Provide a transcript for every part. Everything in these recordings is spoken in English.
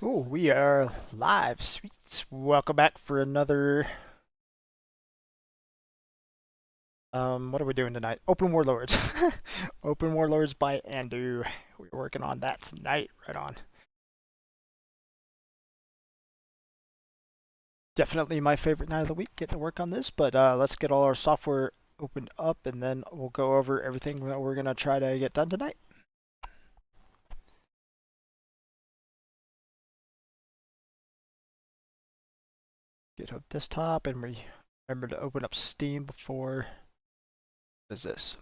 Cool, we are live. Sweet. Welcome back for another what are we doing tonight? Open Warlords. Open Warlords by Ando. We're working on that tonight. Right on. Definitely my favorite night of the week getting to work on this, but let's get all our software opened up and then we'll go over everything that we're gonna try to get done tonight. GitHub desktop and remember to open up Steam before. What is this?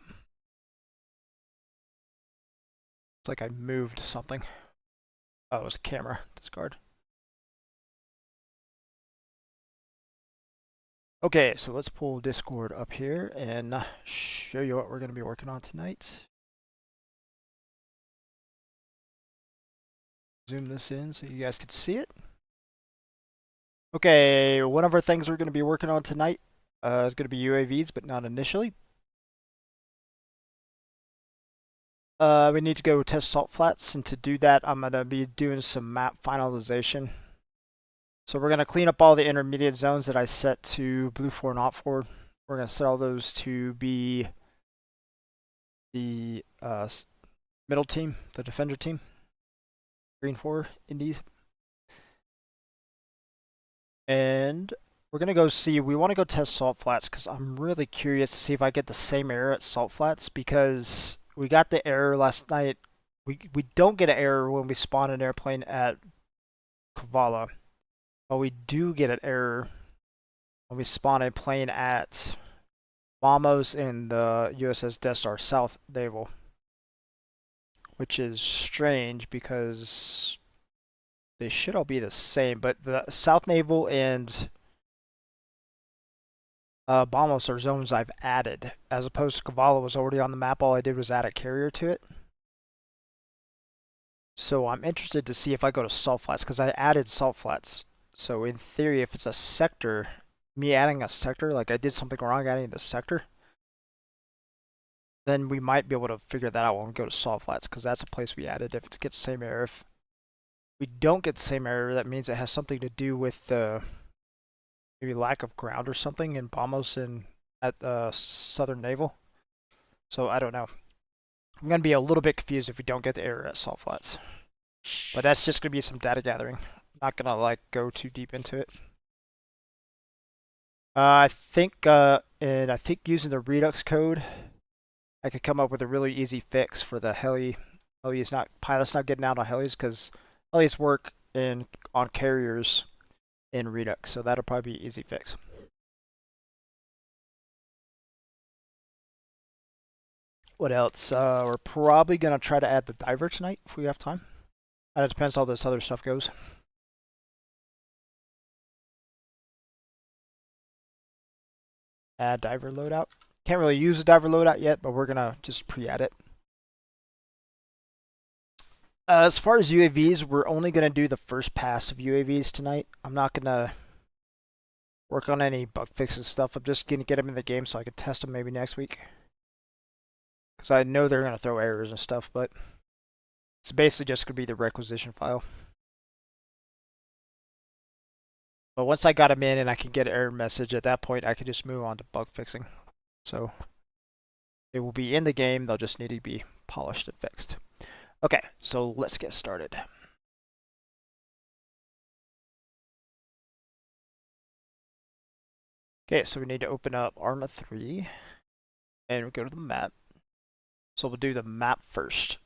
It's like I moved something. Oh, it was a camera. Discard. Okay, so let's pull Discord up here and show you what we're going to be working on tonight. Zoom this in so you guys can see it. Okay, one of our things we're going to be working on tonight is going to be UAVs, but not initially. We need to go test salt flats, and to do that, I'm going to be doing some map finalization. So we're going to clean up all the intermediate zones that I set to blue 4 and op 4. We're going to set all those to be the middle team, the defender team. Green 4 indies. And we're going to go see, we want to go test salt flats because I'm really curious to see if I get the same error at salt flats, because we got the error last night. We don't get an error when we spawn an airplane at Kavala. But we do get an error when we spawn a plane at Mamos in the USS Death Star South Naval. Which is strange because they should all be the same, but the South Naval and Bamos are zones I've added, as opposed to Kavala was already on the map. All I did was add a carrier to it. So I'm interested to see if I go to salt flats, because I added salt flats. So in theory, if it's a sector, me adding a sector, like I did something wrong adding the sector, then we might be able to figure that out when we go to salt flats, because that's a place we added. If it gets the same error, if we don't get the same error, that means it has something to do with the maybe lack of ground or something in Bamos and at the Southern Naval. So I don't know. I'm going to be a little bit confused if we don't get the error at salt flats. But that's just going to be some data gathering. Not going to like go too deep into it. I think using the Redux code, I could come up with a really easy fix for the pilots not getting out on helis, because helis work on carriers in Redux, so that'll probably be an easy fix. What else? We're probably gonna try to add the diver tonight if we have time. And it depends how this other stuff goes. Add diver loadout. Can't really use the diver loadout yet, but we're gonna just pre-add it. As far as UAVs, we're only gonna do the first pass of UAVs tonight. I'm not gonna work on any bug fixes stuff. I'm just gonna get them in the game so I can test them maybe next week. Because I know they're gonna throw errors and stuff, but it's basically just gonna be the requisition file. But once I got them in and I can get an error message, at that point I can just move on to bug fixing. So they will be in the game, they'll just need to be polished and fixed. Okay, so let's get started. Okay, so we need to open up Arma 3 and we go to the map. So we'll do the map first.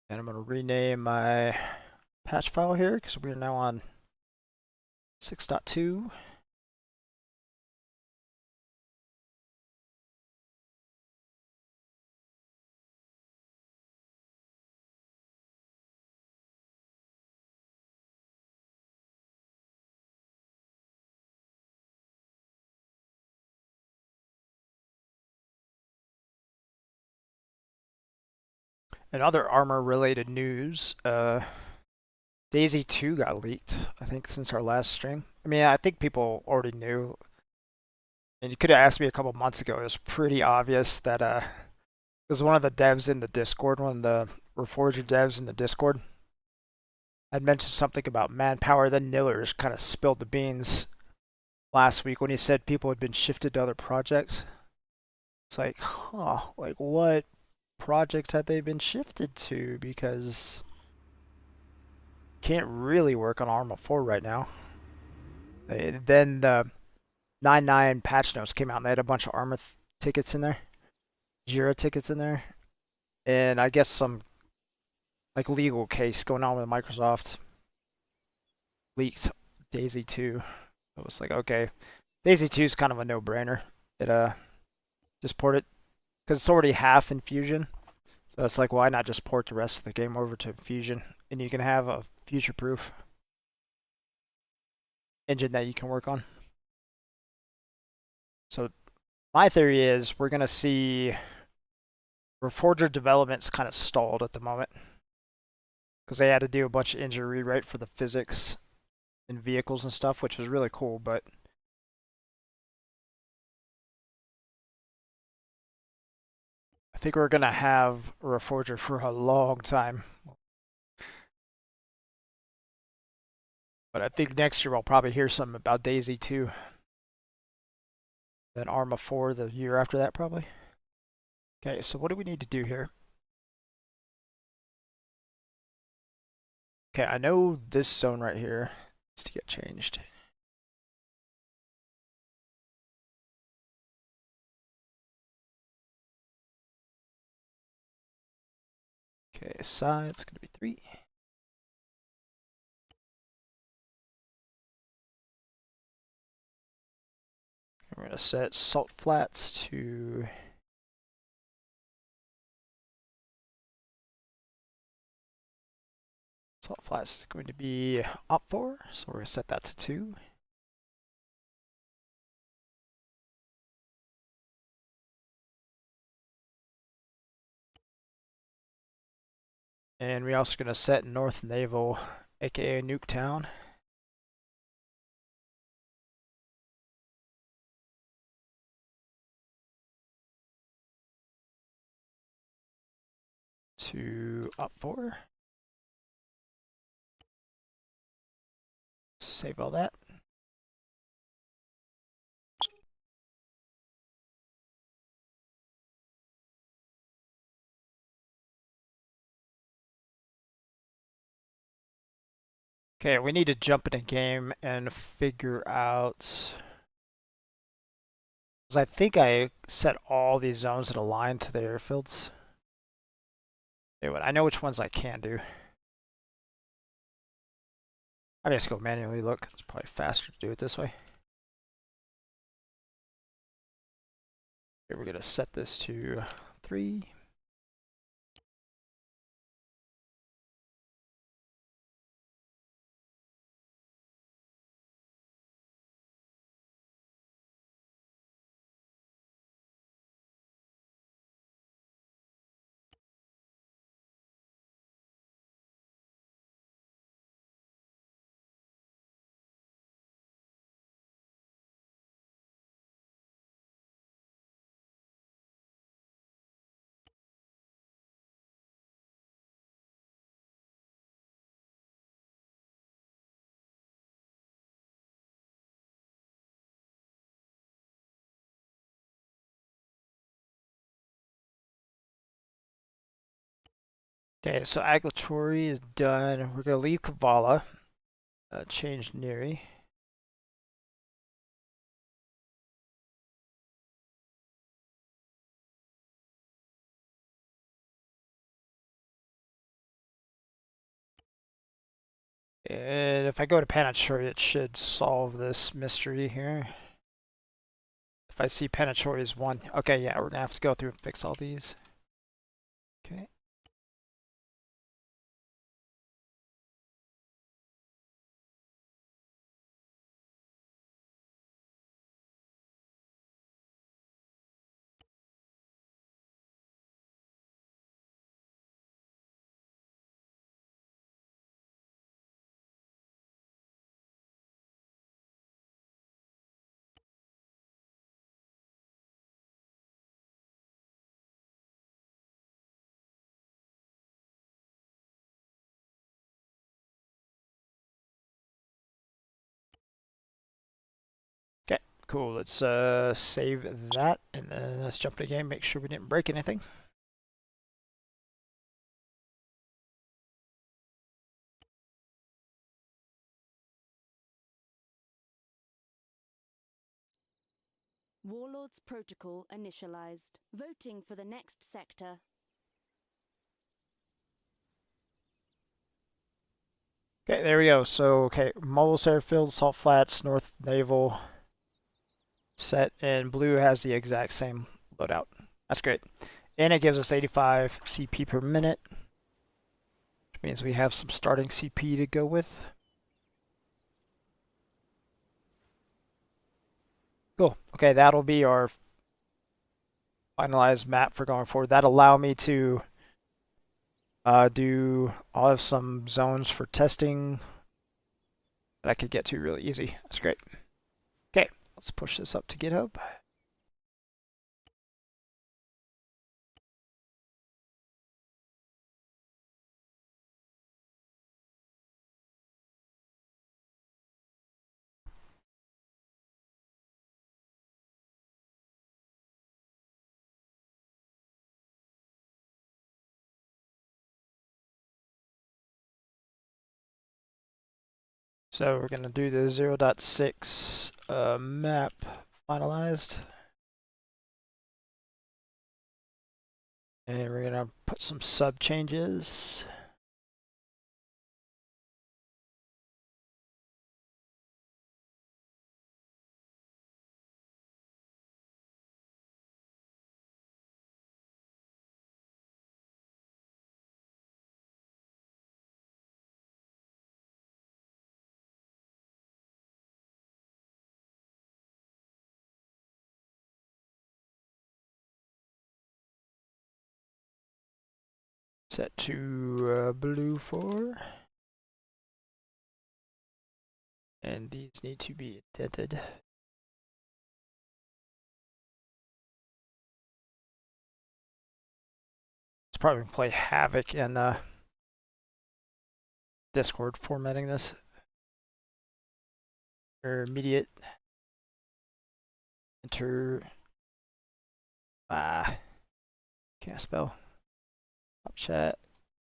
And I'm going to rename my patch file here because we're now on 6.2. In other armor related news, Daisy 2 got leaked, I think, since our last stream. I mean, I think people already knew. And you could have asked me a couple months ago. It was pretty obvious that Because one of the devs in the Discord, one of the Reforger devs in the Discord, had mentioned something about manpower. Then Nillers kind of spilled the beans last week when he said people had been shifted to other projects. It's like, huh, like what projects had they been shifted to? Because can't really work on Arma 4 right now. Then the 9.9 patch notes came out and they had a bunch of Arma tickets in there, Jira tickets in there, and I guess some like legal case going on with Microsoft leaked Daisy 2. It was like, okay, Daisy 2 is kind of a no-brainer. It just port it because it's already half in Fusion. So it's like, why not just port the rest of the game over to Fusion, and you can have a future-proof engine that you can work on. So my theory is we're gonna see Reforger development's kind of stalled at the moment because they had to do a bunch of engine rewrite for the physics in vehicles and stuff, which was really cool. But I think we're gonna have a Reforger for a long time. But I think next year we'll probably hear something about Daisy 2. Then Arma 4 the year after that, probably. Okay, so what do we need to do here? Okay, I know this zone right here needs to get changed. Okay, side's gonna be 3. And we're gonna set salt flats to salt flats is going to be up 4, so we're gonna set that to 2. And we're also gonna set North Naval, aka Nuketown. To up 4. Save all that. Okay, we need to jump in a game and figure out. Because I think I set all these zones that align to the airfields. Anyway, I know which ones I can do. I just go manually look. It's probably faster to do it this way. Okay, we're gonna set this to 3. Okay, so Aglatory is done. We're gonna leave Kavala. Change Neri. And if I go to Panachori, it should solve this mystery here. If I see Panachori is 1. Okay, yeah, we're gonna have to go through and fix all these. Okay. cool. Let's save that and then let's jump to the game, make sure we didn't break anything. Warlords protocol initialized. Voting for the next sector. Okay, there we go. So, okay, Mobiles Airfield, Salt Flats, North Naval set, and blue has the exact same loadout. That's great. And it gives us 85 CP per minute, which means we have some starting CP to go with. Cool. Okay, that'll be our finalized map for going forward. That'll allow me to I'll have some zones for testing that I could get to really easy. That's great. Okay, let's push this up to GitHub. So we're going to do the 0.6 map finalized. And we're going to put some sub changes. Set to blue 4. And these need to be indented. It's probably going to play havoc in Discord formatting this. Or immediate. Enter. Can't spell. Top chat.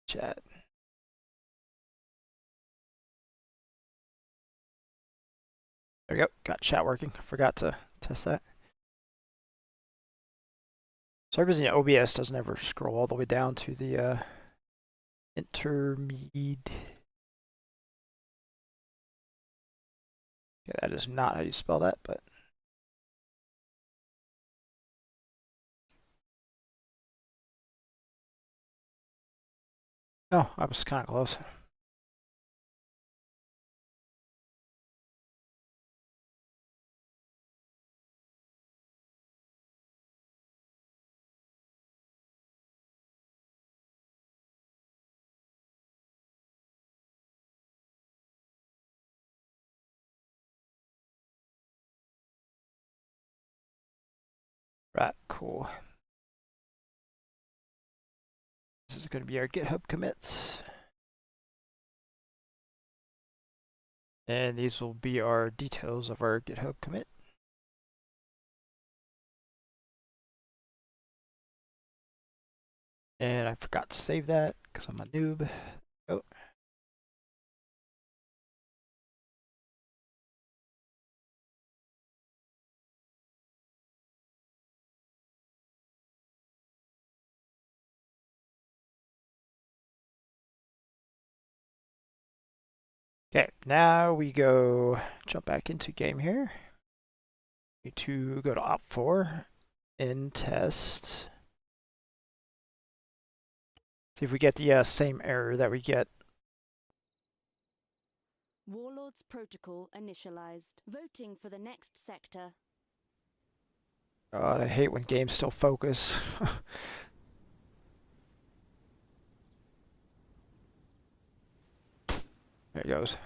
Chat. There we go. Got chat working. Forgot to test that. So everything in OBS doesn't ever scroll all the way down to the intermediate. Okay, that is not how you spell that, but no, I was kind of close. Right, cool. This is going to be our GitHub commits. And these will be our details of our GitHub commit. And I forgot to save that because I'm a noob. Oh. Okay, now we go jump back into game here. Need to go to op4 and test. See if we get the same error that we get. Warlords protocol initialized. Voting for the next sector. God, I hate when games still focus. There it goes.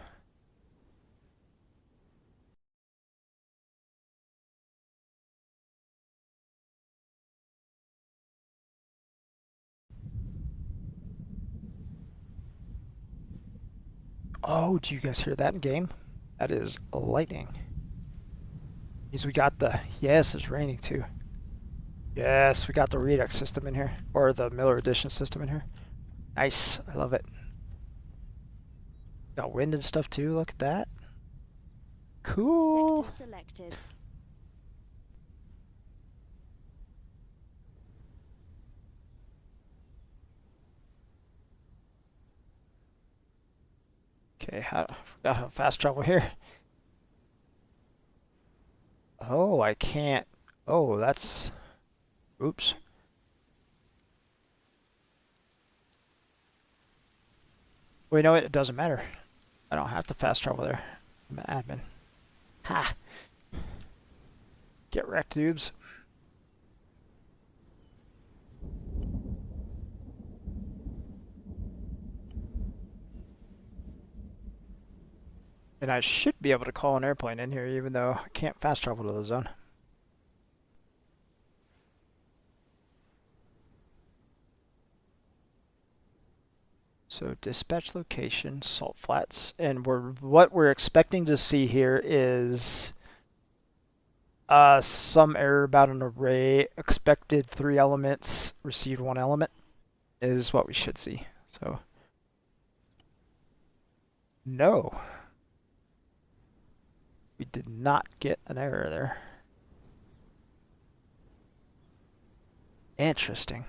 Oh, do you guys hear that in game? That is lightning. Means we got the, yes, it's raining too. Yes, we got the Redux system in here, or the Miller Edition system in here. Nice, I love it. Got wind and stuff too, look at that. Cool. Sector selected. Okay, forgot how fast travel here. Oh, I can't. Oh, that's, oops. Well, you know what? It doesn't matter. I don't have to fast travel there. I'm an admin. Ha! Get wrecked, dudes. And I should be able to call an airplane in here even though I can't fast travel to the zone. So dispatch location, Salt Flats, and what we're expecting to see here is some error about an array. Expected 3 elements, received 1 element is what we should see. So no, we did not get an error there. Interesting.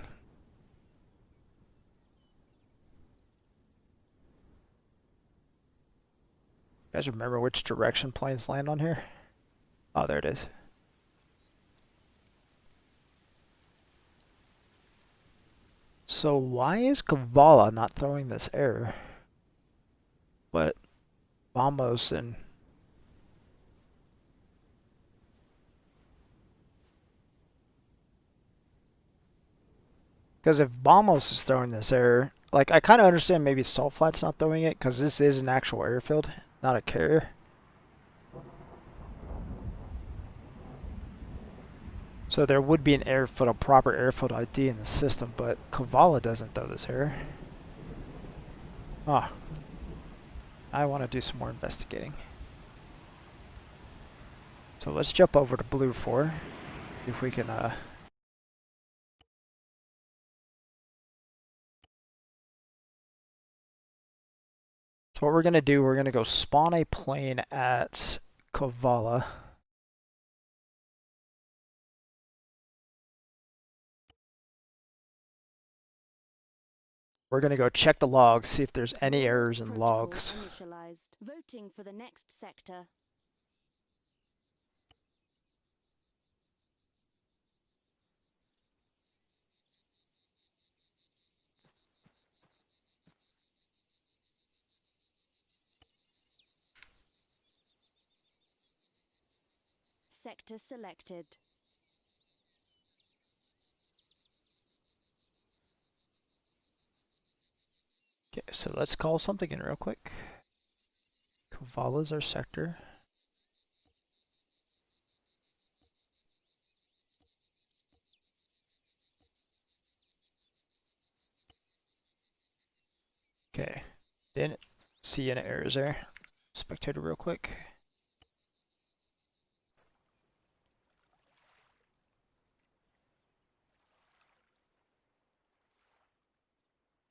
You guys remember which direction planes land on here? Oh, there it is. So why is Kavala not throwing this error? But Vamos and because if Vamos is throwing this error, like I kind of understand maybe Salt Flat's not throwing it because this is an actual airfield, not a carrier. So there would be an airfield, a proper airfield ID in the system, but Kavala doesn't throw this error. Ah, I want to do some more investigating. So let's jump over to Blue 4, see if we can so what we're going to do, we're going to go spawn a plane at Kavala. We're going to go check the logs, see if there's any errors in logs. Initialized. Voting for the next sector. Sector selected. Okay, so let's call something in real quick. Kavala's our sector. Okay, didn't see any errors there. Spectator real quick.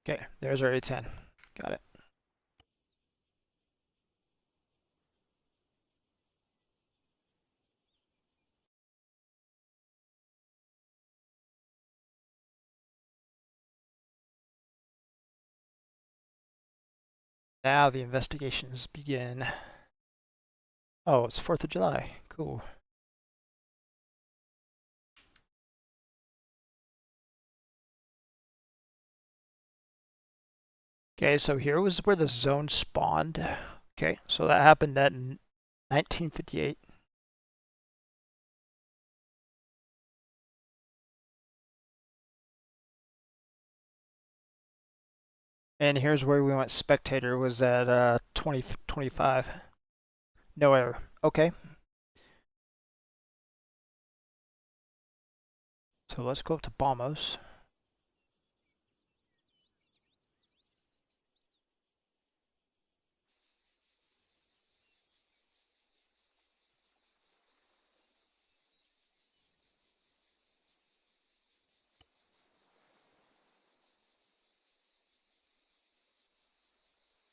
Okay, there's our A10. Got it. Now the investigations begin. Oh, it's 4th of July. Cool. Okay, so here was where the zone spawned. Okay, so that happened at 1958. And here's where we went spectator was at 2025. No error. Okay. So let's go up to Bombos.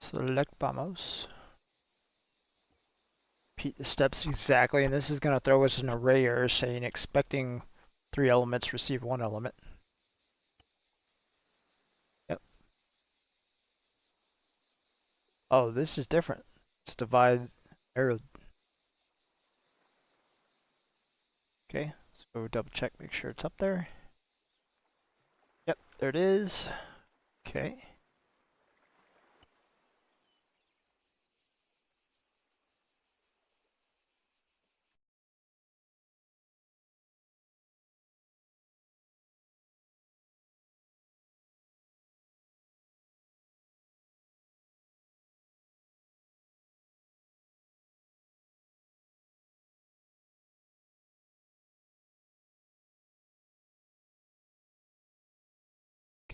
Select vamos. Repeat the steps exactly, and this is going to throw us an array error saying expecting 3 elements, receive 1 element. Yep. Oh, this is different. It's divide arrow. Okay, so double check, make sure it's up there. Yep, there it is. Okay.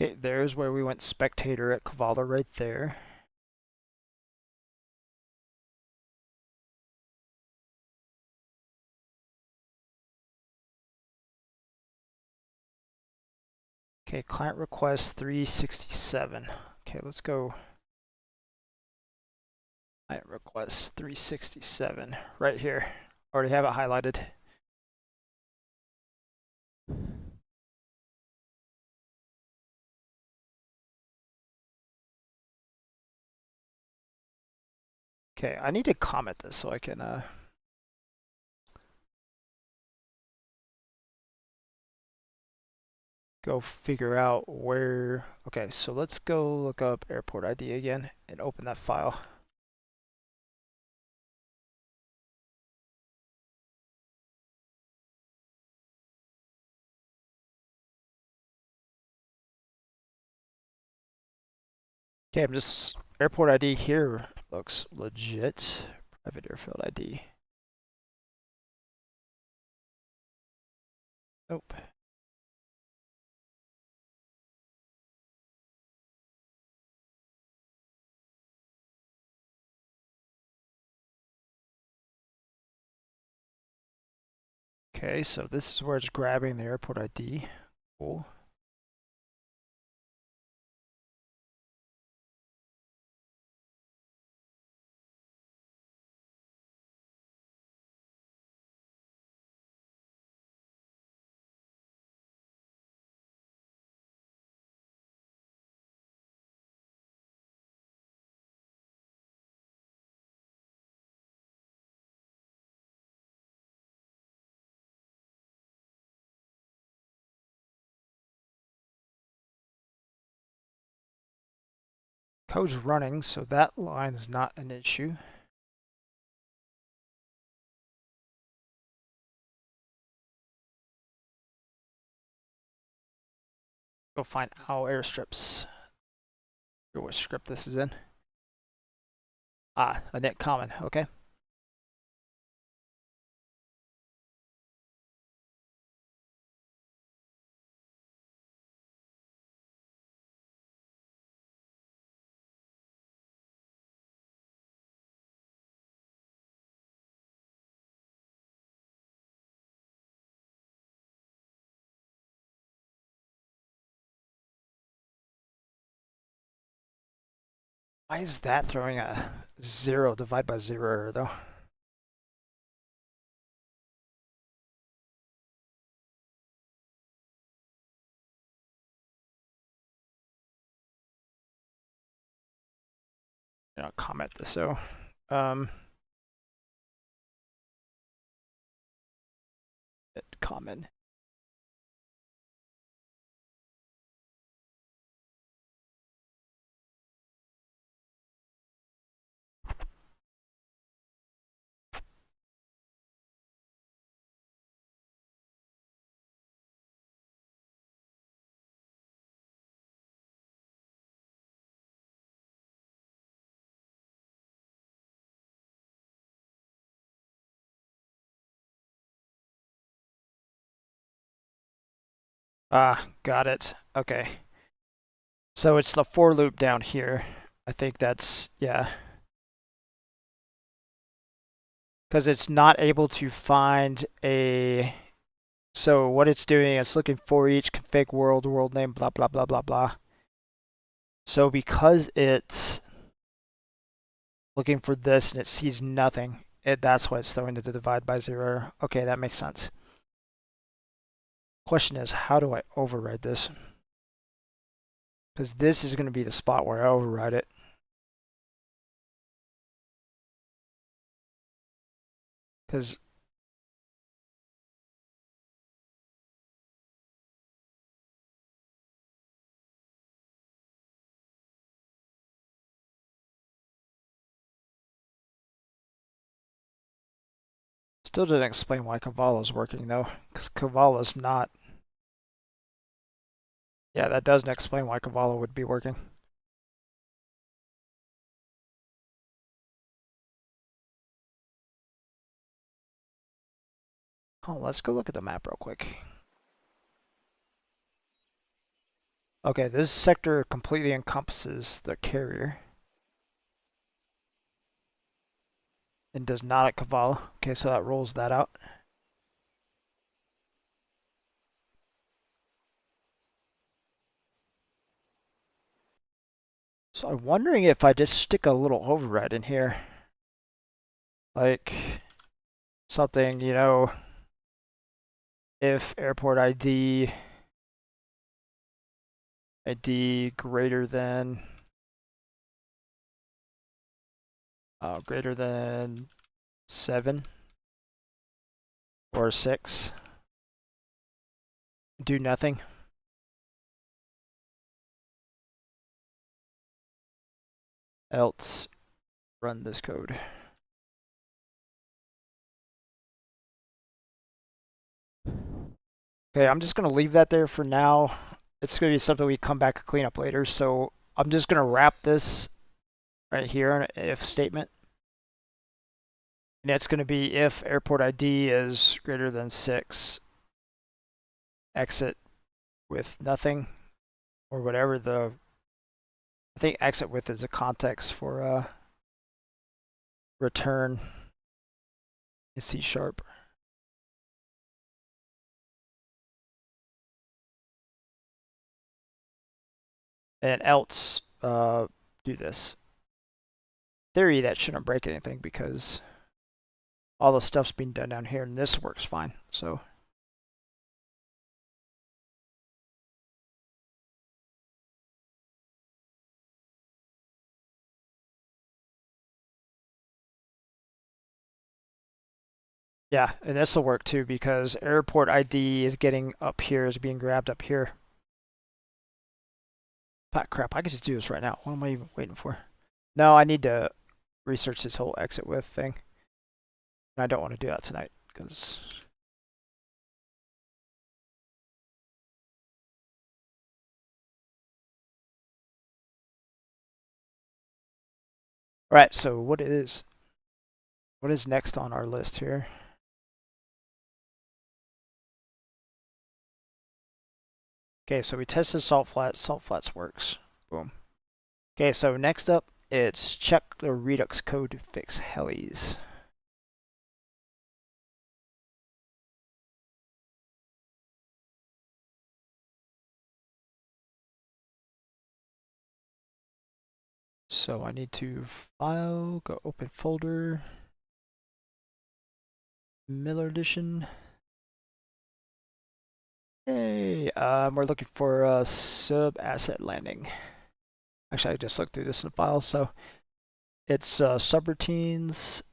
Okay, there's where we went spectator at Kavala right there. Okay, client request 367. Okay, let's go. Client request 367 right here. Already have it highlighted. Okay, I need to comment this so I can go figure out where. Okay, so let's go look up airport ID again and open that file. Okay, I'm just airport ID here looks legit. Private airfield ID. Nope. Okay, so this is where it's grabbing the airport ID. Cool. Code's running, so that line is not an issue. Go find how airstrips. What script this is in. Ah, a net common, okay. Why is that throwing a 0 divide by 0 error though? I'll comment this so. Common. Ah, got it. Okay. So it's the for loop down here. I think that's, yeah. Because it's not able to find a. So what it's doing is looking for each config world name, blah, blah, blah, blah, blah. So because it's looking for this and it sees nothing. That's why it's throwing the divide by 0. Okay, that makes sense. Question is, how do I override this? Because this is going to be the spot where I override it. Because still didn't explain why Kavala's working though. Because Kavala's not. Yeah, that doesn't explain why Kavala would be working. Oh, let's go look at the map real quick. Okay, this sector completely encompasses the carrier. And does not at Kavala. Okay, so that rolls that out. So I'm wondering if I just stick a little override in here. Like something, if airport ID greater than 7 or 6, do nothing. Else run this code. Okay, I'm just gonna leave that there for now. It's gonna be something we come back and clean up later. So I'm just gonna wrap this right here in an if statement. And it's gonna be if airport ID is greater than 6, exit with nothing, or whatever I think exit with is a context for return in C#. And else do this. Theory, that shouldn't break anything because all the stuff's being done down here and this works fine. So yeah, and this will work too because airport ID is getting up here, is being grabbed up here. Crap, I can just do this right now. What am I even waiting for? No, I need to research this whole exit with thing. And I don't want to do that tonight because all right, so what is next on our list here? Okay, so we tested salt flats. Salt flats works. Boom. Okay, so next up, it's check the Redux code to fix helis. So I need to file, go open folder, Miller edition. Hey, we're looking for a sub asset landing. Actually, I just looked through this in the file, so it's subroutines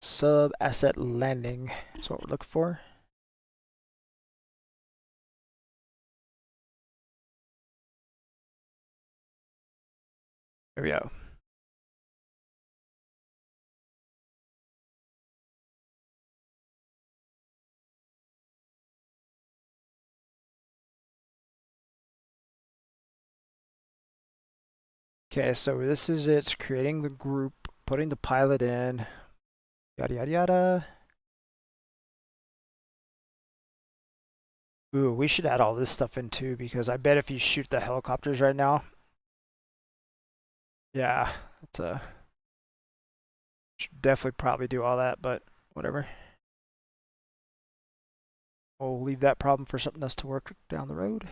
sub asset landing. That's what we're looking for. There we go. Okay, so this is it. Creating the group, putting the pilot in, yada yada yada. Ooh, we should add all this stuff in too because I bet if you shoot the helicopters right now, yeah, it's a should definitely probably do all that, but whatever. We'll leave that problem for something else to work down the road.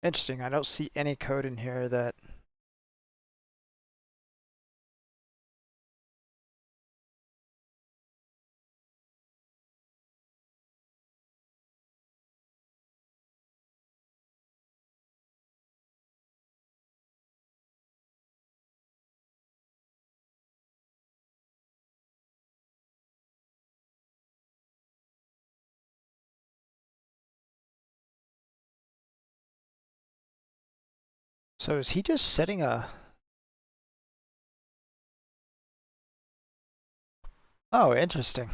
Interesting. I don't see any code in here that. So is he just setting a. Oh, interesting.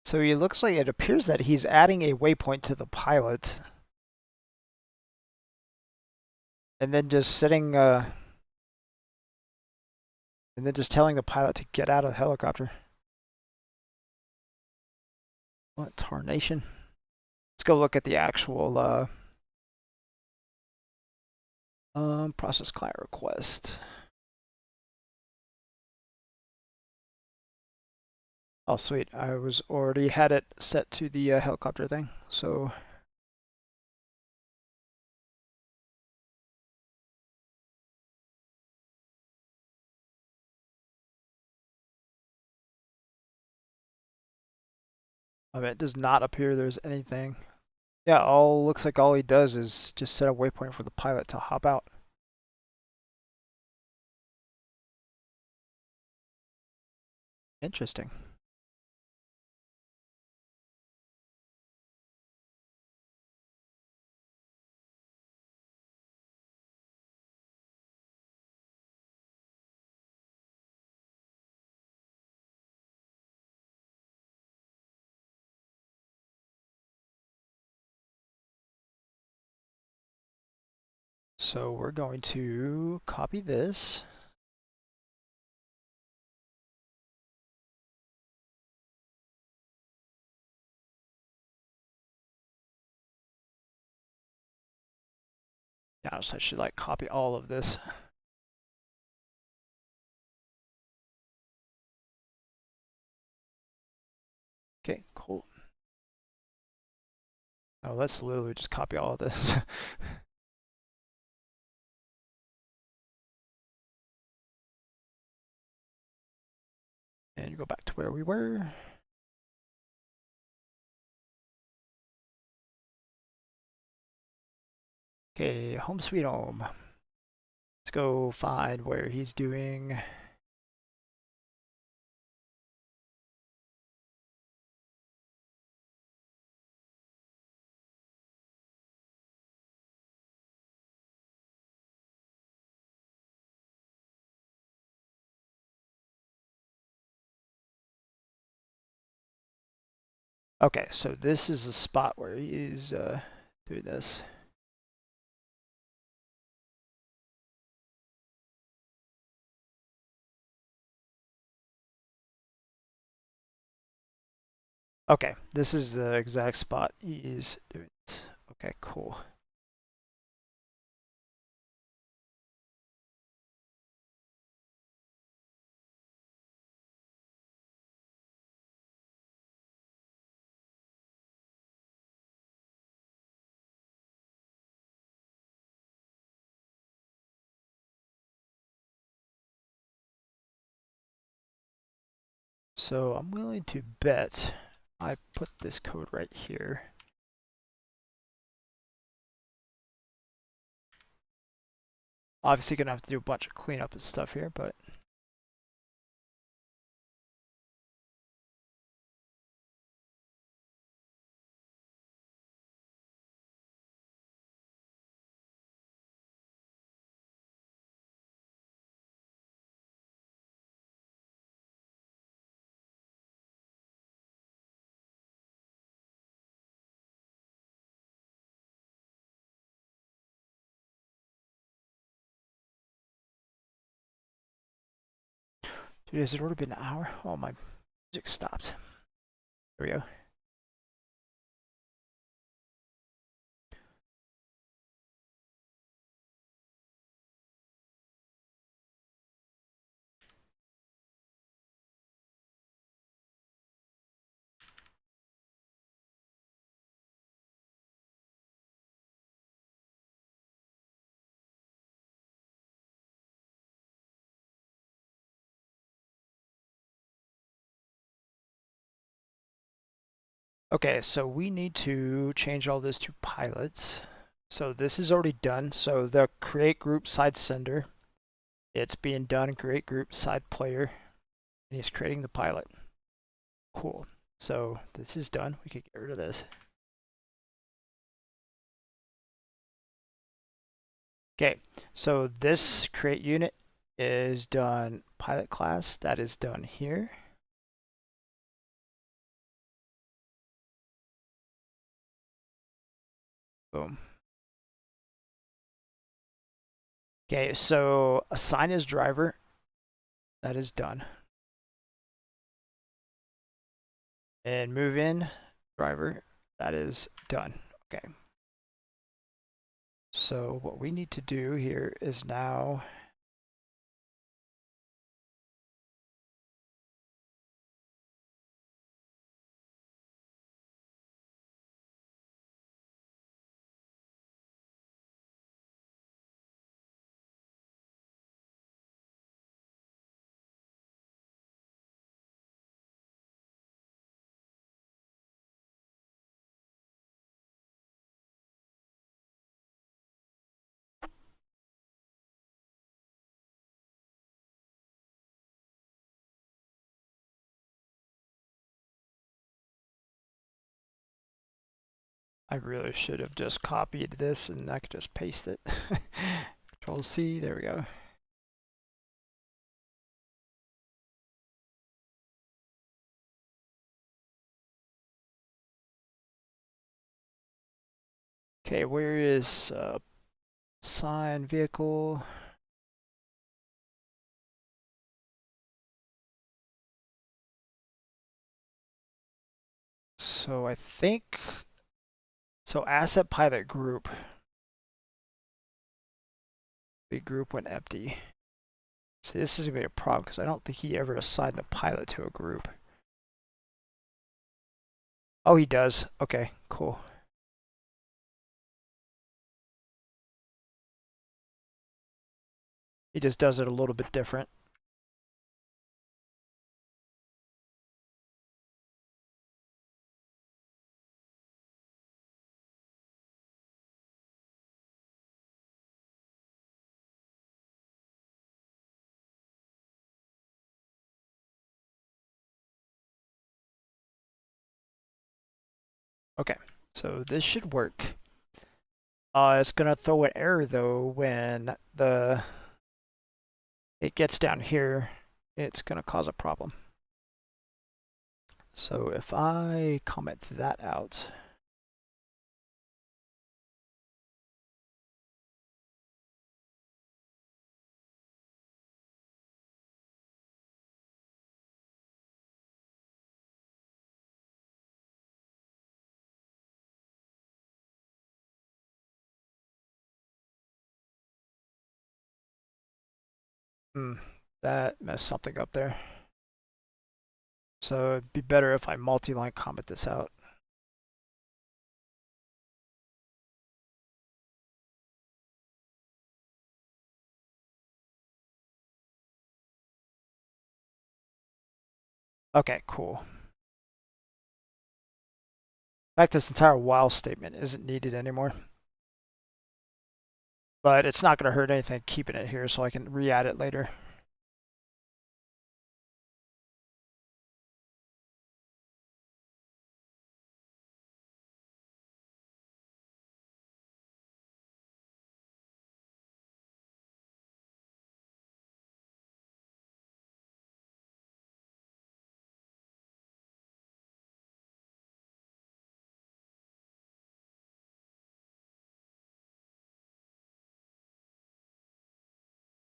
So he looks like it appears that he's adding a waypoint to the pilot and then just setting and then just telling the pilot to get out of the helicopter. What tarnation? Let's go look at the actual process client request. Oh sweet, I was already had it set to the helicopter thing. So I mean, it does not appear there's anything. Yeah, all looks like all he does is just set a waypoint for the pilot to hop out. Interesting. So we're going to copy this. Yeah, so I should like copy all of this. Okay, cool. Oh, let's literally just copy all of this. And go back to where we were. Okay, home sweet home. Let's go find where he's doing. Okay, so this is the spot where he is doing this. Okay, this is the exact spot he is doing this. Okay, cool. So I'm willing to bet I put this code right here. Obviously gonna have to do a bunch of cleanup and stuff here, but dude, has it already been an hour? Oh, my music stopped. There we go. Okay, so we need to change all this to pilots. So this is already done. So the create group side sender, it's being done. Create group side player, and he's creating the pilot. Cool. So this is done. We could get rid of this. Okay, so this create unit is done pilot class. That is done here. Boom. Okay, so assign as driver. That is done. And move in driver. That is done. Okay. So what we need to do here is now I really should have just copied this and I could just paste it. Control C, there we go. Okay, where is sign vehicle? So I think, so asset pilot group. The group went empty. See, this is gonna be a problem because I don't think he ever assigned the pilot to a group. Oh, he does. Okay, cool. He just does it a little bit different. Okay, so this should work. It's gonna throw an error though when it gets down here. It's gonna cause a problem. So if I comment that out, hmm, that messed something up there. So it'd be better if I multi-line comment this out. Okay, cool. In fact, this entire while statement isn't needed anymore. But it's not going to hurt anything keeping it here so I can re-add it later.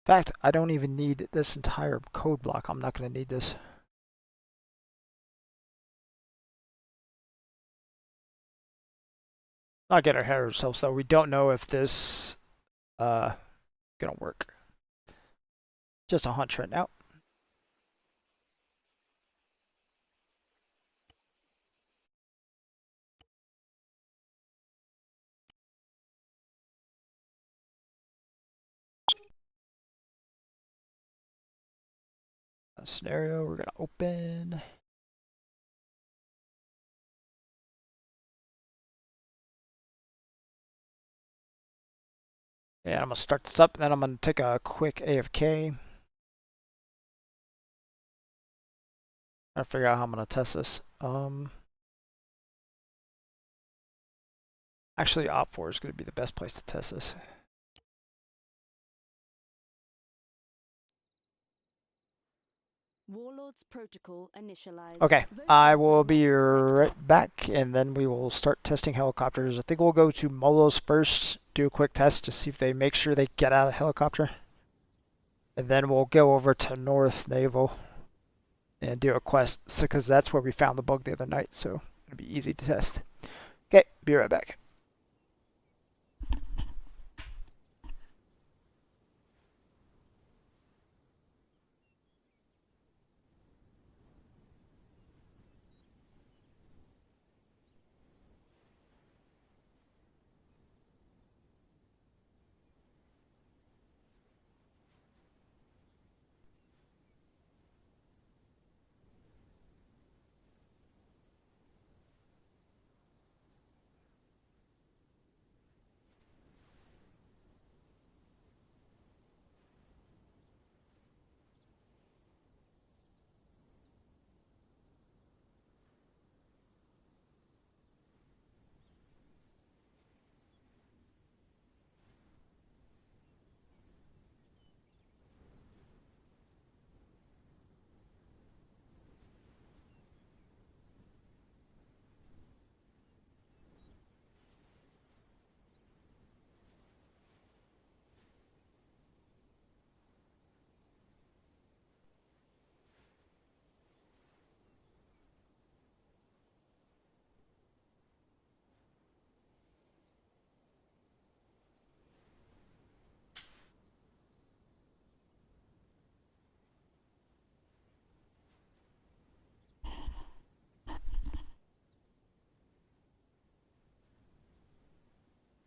In fact, I don't even need this entire code block. I'm not going to need this. Not get ahead of ourselves though. We don't know if this gonna work. Just a hunch right now. A scenario we're gonna open. And I'm gonna start this up, and then I'm gonna take a quick AFK. Trying to figure out how I'm gonna test this. Actually, Op4 is gonna be the best place to test this. Warlords protocol initialized. Okay, Voting I for will the be next sector. right back, and then we will start testing helicopters. I think we'll go to Molos first, do a quick test to see if they make sure they get out of the helicopter. And then we'll go over to North Naval and do a quest, because that's where we found the bug the other night, so it'll be easy to test. Okay, be right back.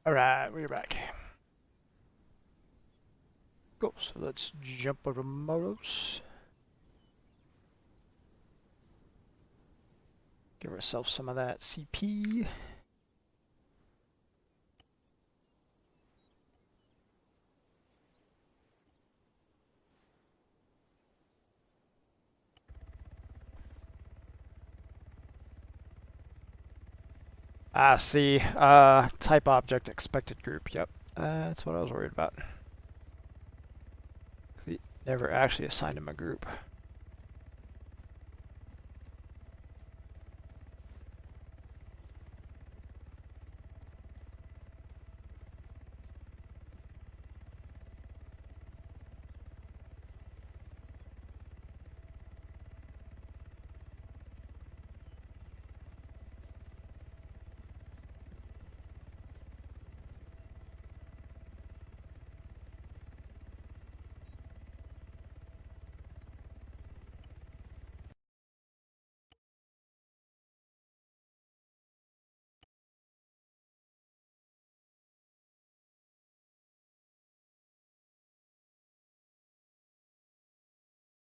Alright, we're back. Cool, so let's jump over Motos. Give ourselves some of that CP. Ah, see, type object expected group, yep. That's what I was worried about. He never actually assigned him a group.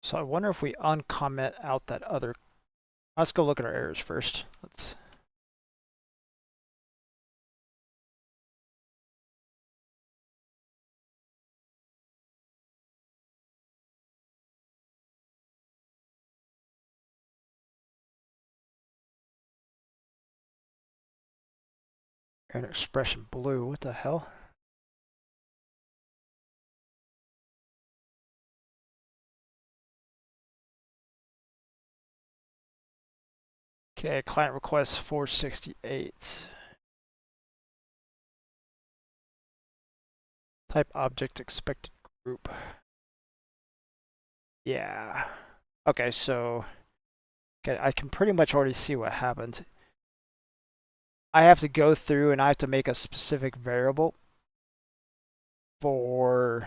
So I wonder if we uncomment out that other. Let's go look at our errors first. Let's. An expression blue. What the hell? Okay, client request 468. Type object expected group. Yeah. Okay, so okay, I can pretty much already see what happened. I have to go through and I have to make a specific variable for.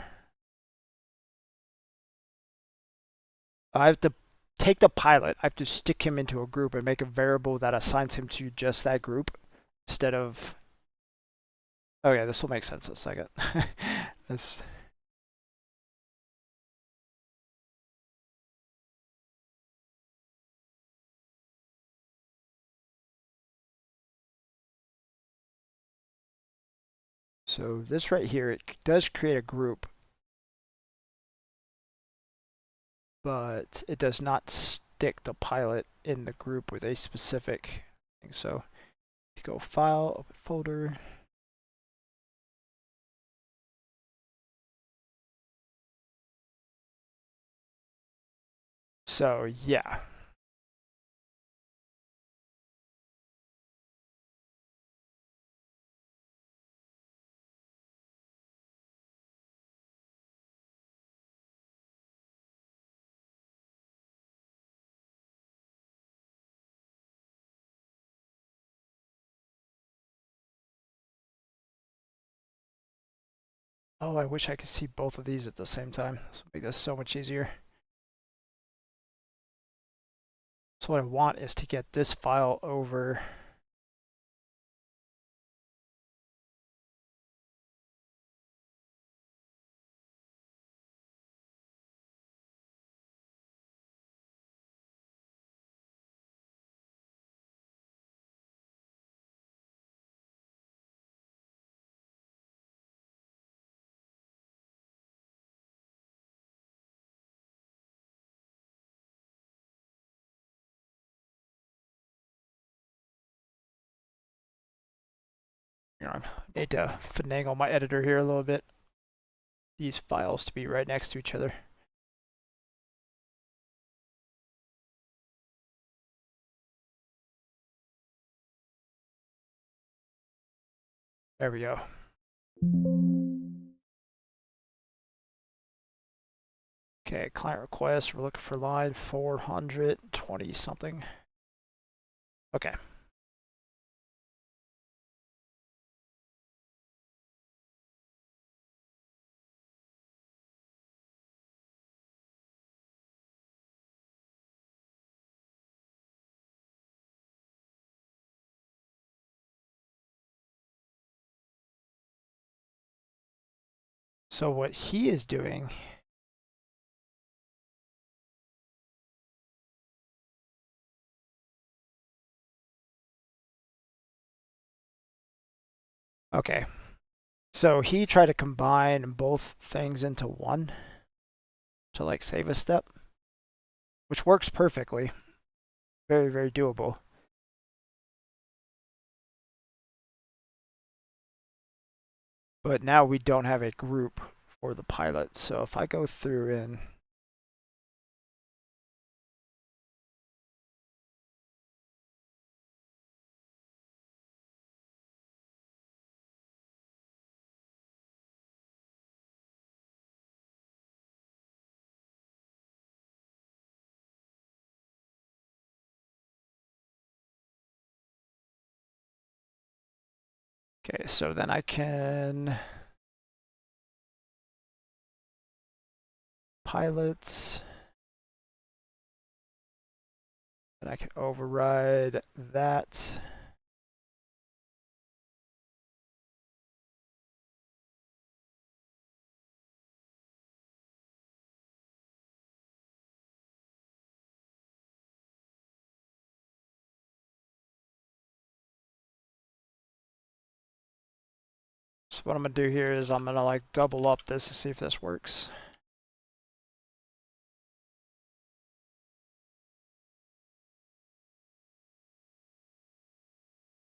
I have to take the pilot. I have to stick him into a group and make a variable that assigns him to just that group instead of. Okay, this will make sense in a second. this. So this right here, it does create a group, but it does not stick the pilot in the group with a specific thing. So to go File, Open Folder. So yeah. Oh, I wish I could see both of these at the same time. This will make this so much easier. So what I want is to get this file over. I need to finagle my editor here a little bit. These files to be right next to each other. There we go. Okay, client request. We're looking for line 420 something. Okay. So what he is doing okay. So he tried to combine both things into one to like save a step, which works perfectly. Very, very doable. But now we don't have a group for the pilot. So if I go through and okay, so then I can pilots, and I can override that. So what I'm gonna do here is I'm gonna like double up this to see if this works.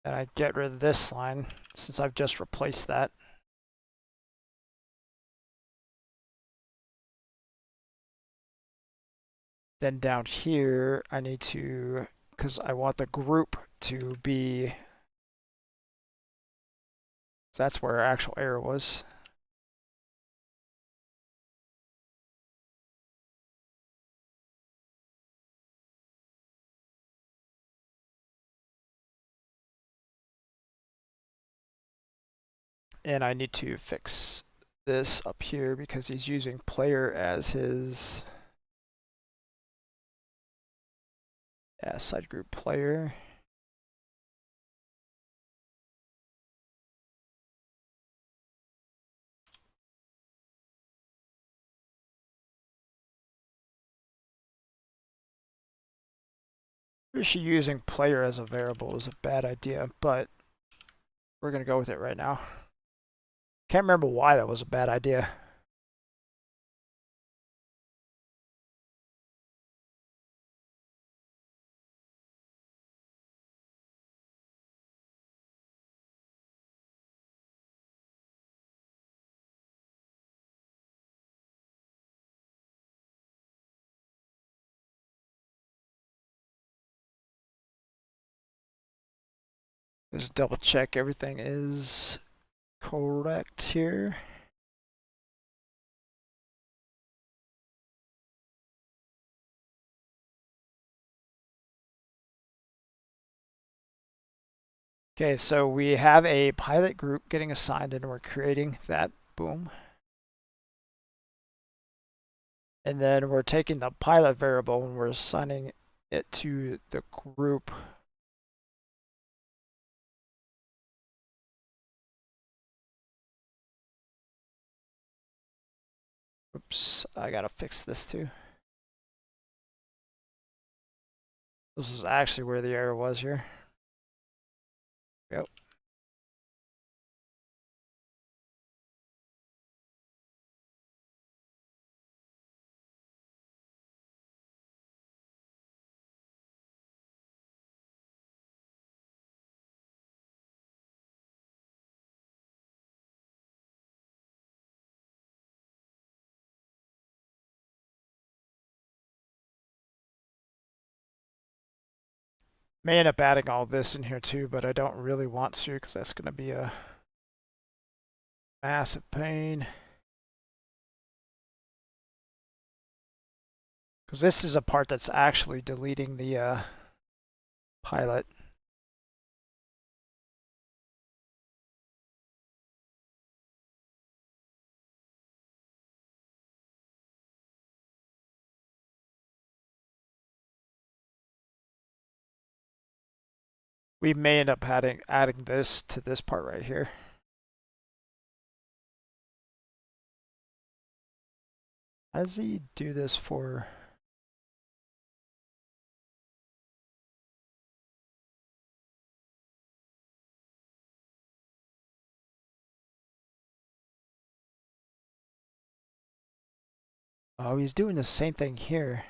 And I get rid of this line since I've just replaced that. Then down here, I need to, because I want the group to be, so that's where our actual error was. And I need to fix this up here because he's using player as his side group player. Actually using player as a variable is a bad idea, but we're gonna go with it right now. Can't remember why that was a bad idea. Just double check everything is correct here. Okay, so we have a pilot group getting assigned and we're creating that. Boom. And then we're taking the pilot variable and we're assigning it to the group. Oops, I gotta fix this too. This is actually where the error was here. Yep. May end up adding all this in here too, but I don't really want to because that's going to be a massive pain. Because this is a part that's actually deleting the pilot. We may end up adding this to this part right here. How does he do this for? Oh, he's doing the same thing here.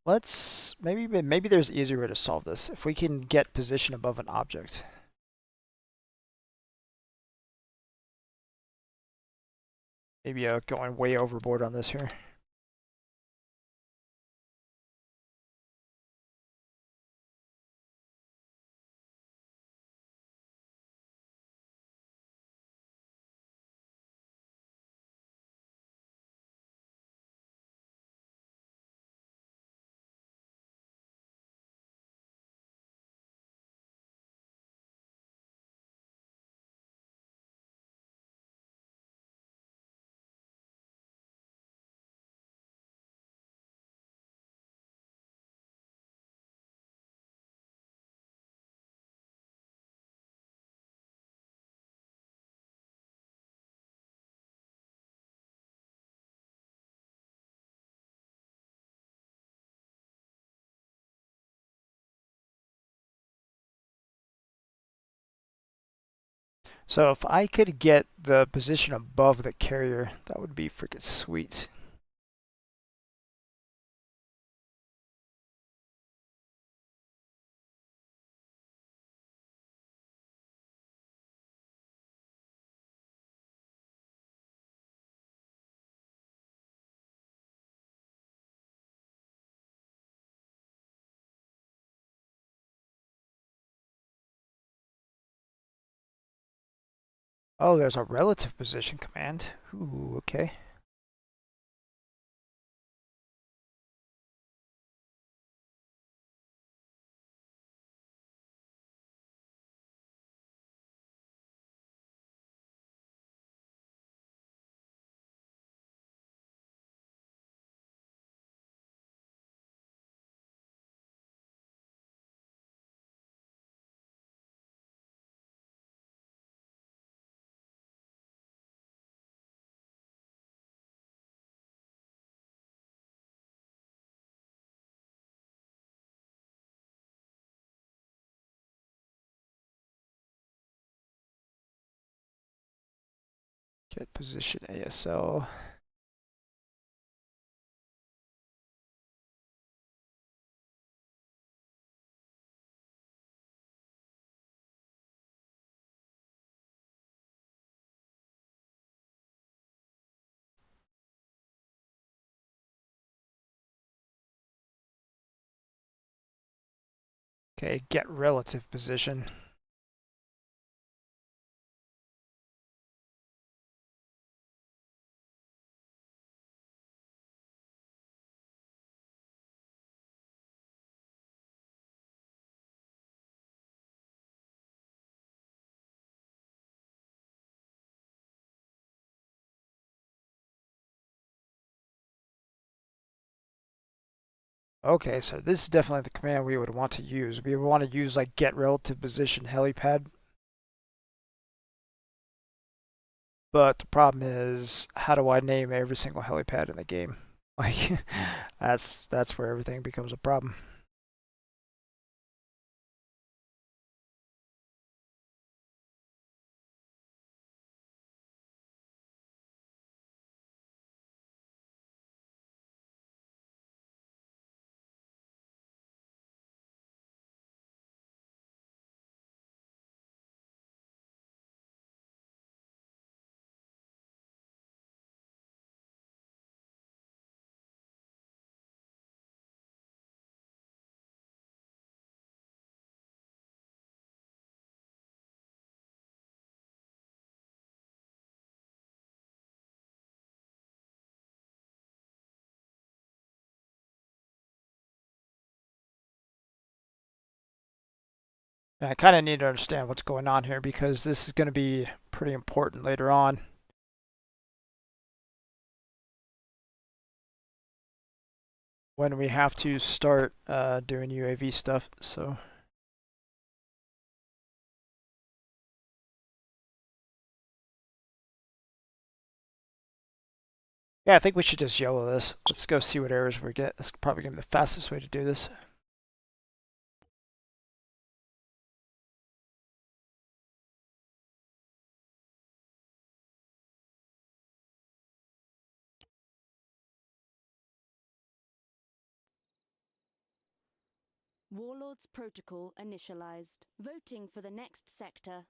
Let's maybe there's an easier way to solve this. If we can get position above an object. Maybe going way overboard on this here. So if I could get the position above the carrier, that would be freaking sweet. Oh, there's a relative position command. Ooh, okay. Fit position ASL. Okay, get relative position. Okay, so this is definitely the command we would want to use. We would want to use like get relative position helipad. But the problem is, how do I name every single helipad in the game? Like, that's where everything becomes a problem. And I kind of need to understand what's going on here because this is going to be pretty important later on. When we have to start doing UAV stuff. So yeah, I think we should just YOLO this. Let's go see what errors we get. That's probably going to be the fastest way to do this. Warlords protocol initialized. Voting for the next sector.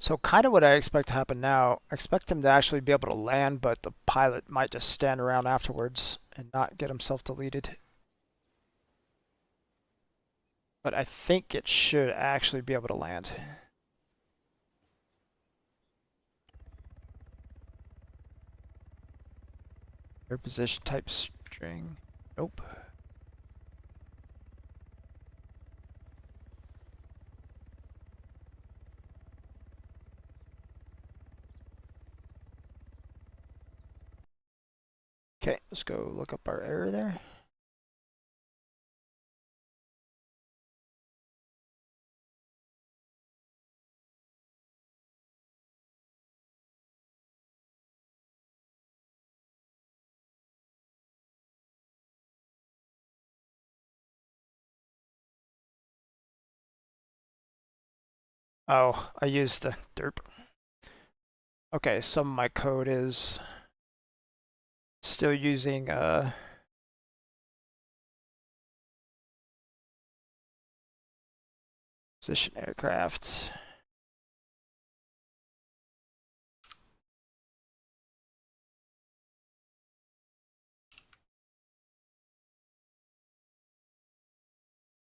So kind of what I expect to happen now, I expect him to actually be able to land, but the pilot might just stand around afterwards and not get himself deleted. But I think it should actually be able to land. Air position type string. Nope. Okay, let's go look up our error there. Oh, I used the derp. Okay, some of my code is still using position aircraft.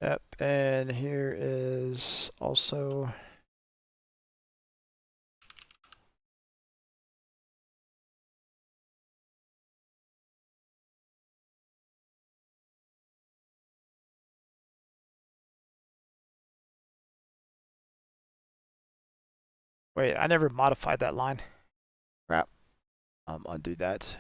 Yep, and here is also wait, I never modified that line. Crap. Undo that.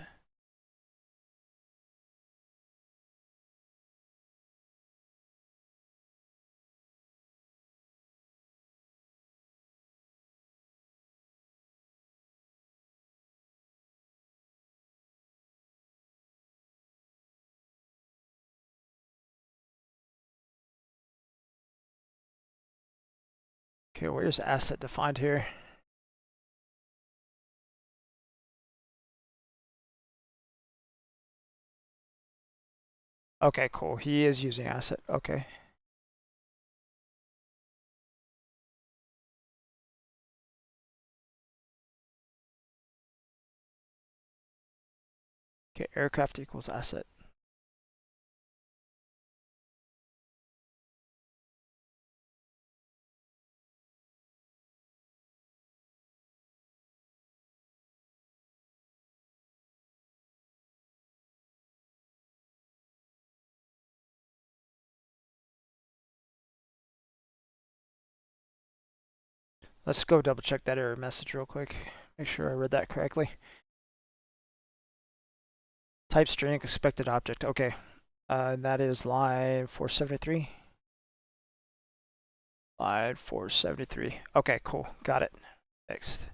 Okay, where's asset defined here? Okay, cool. He is using asset. Okay. Okay, aircraft equals asset. Let's go double check that error message real quick. Make sure I read that correctly. Type string expected object. Okay. And that is line 473. Line 473. Okay, cool. Got it. Next.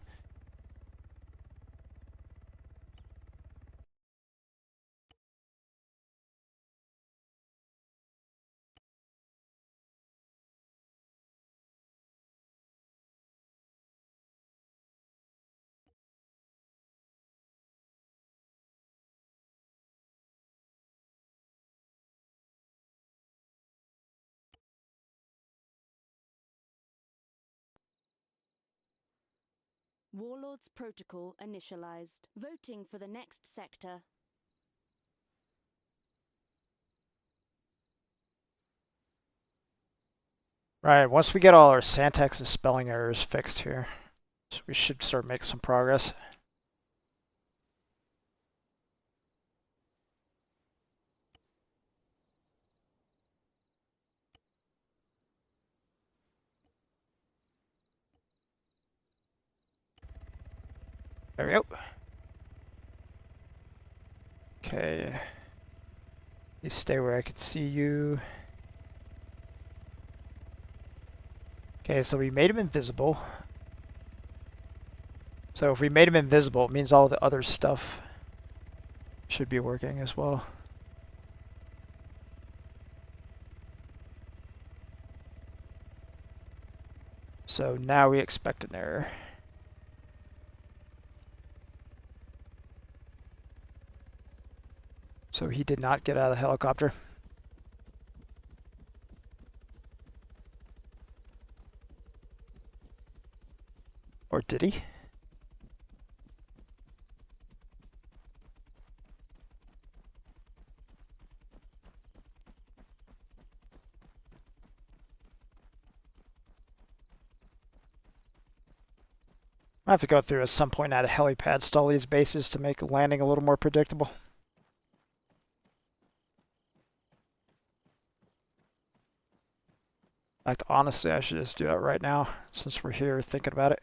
Warlords protocol initialized. Voting for the next sector. Right, once we get all our syntax and spelling errors fixed here, so we should start making some progress. There we go. Okay. You stay where I can see you. Okay, so we made him invisible. So if we made him invisible, it means all the other stuff should be working as well. So now we expect an error. So he did not get out of the helicopter. Or did he? I have to go through at some point at a helipad stall these bases to make landing a little more predictable. In fact, honestly, I should just do that right now since we're here thinking about it.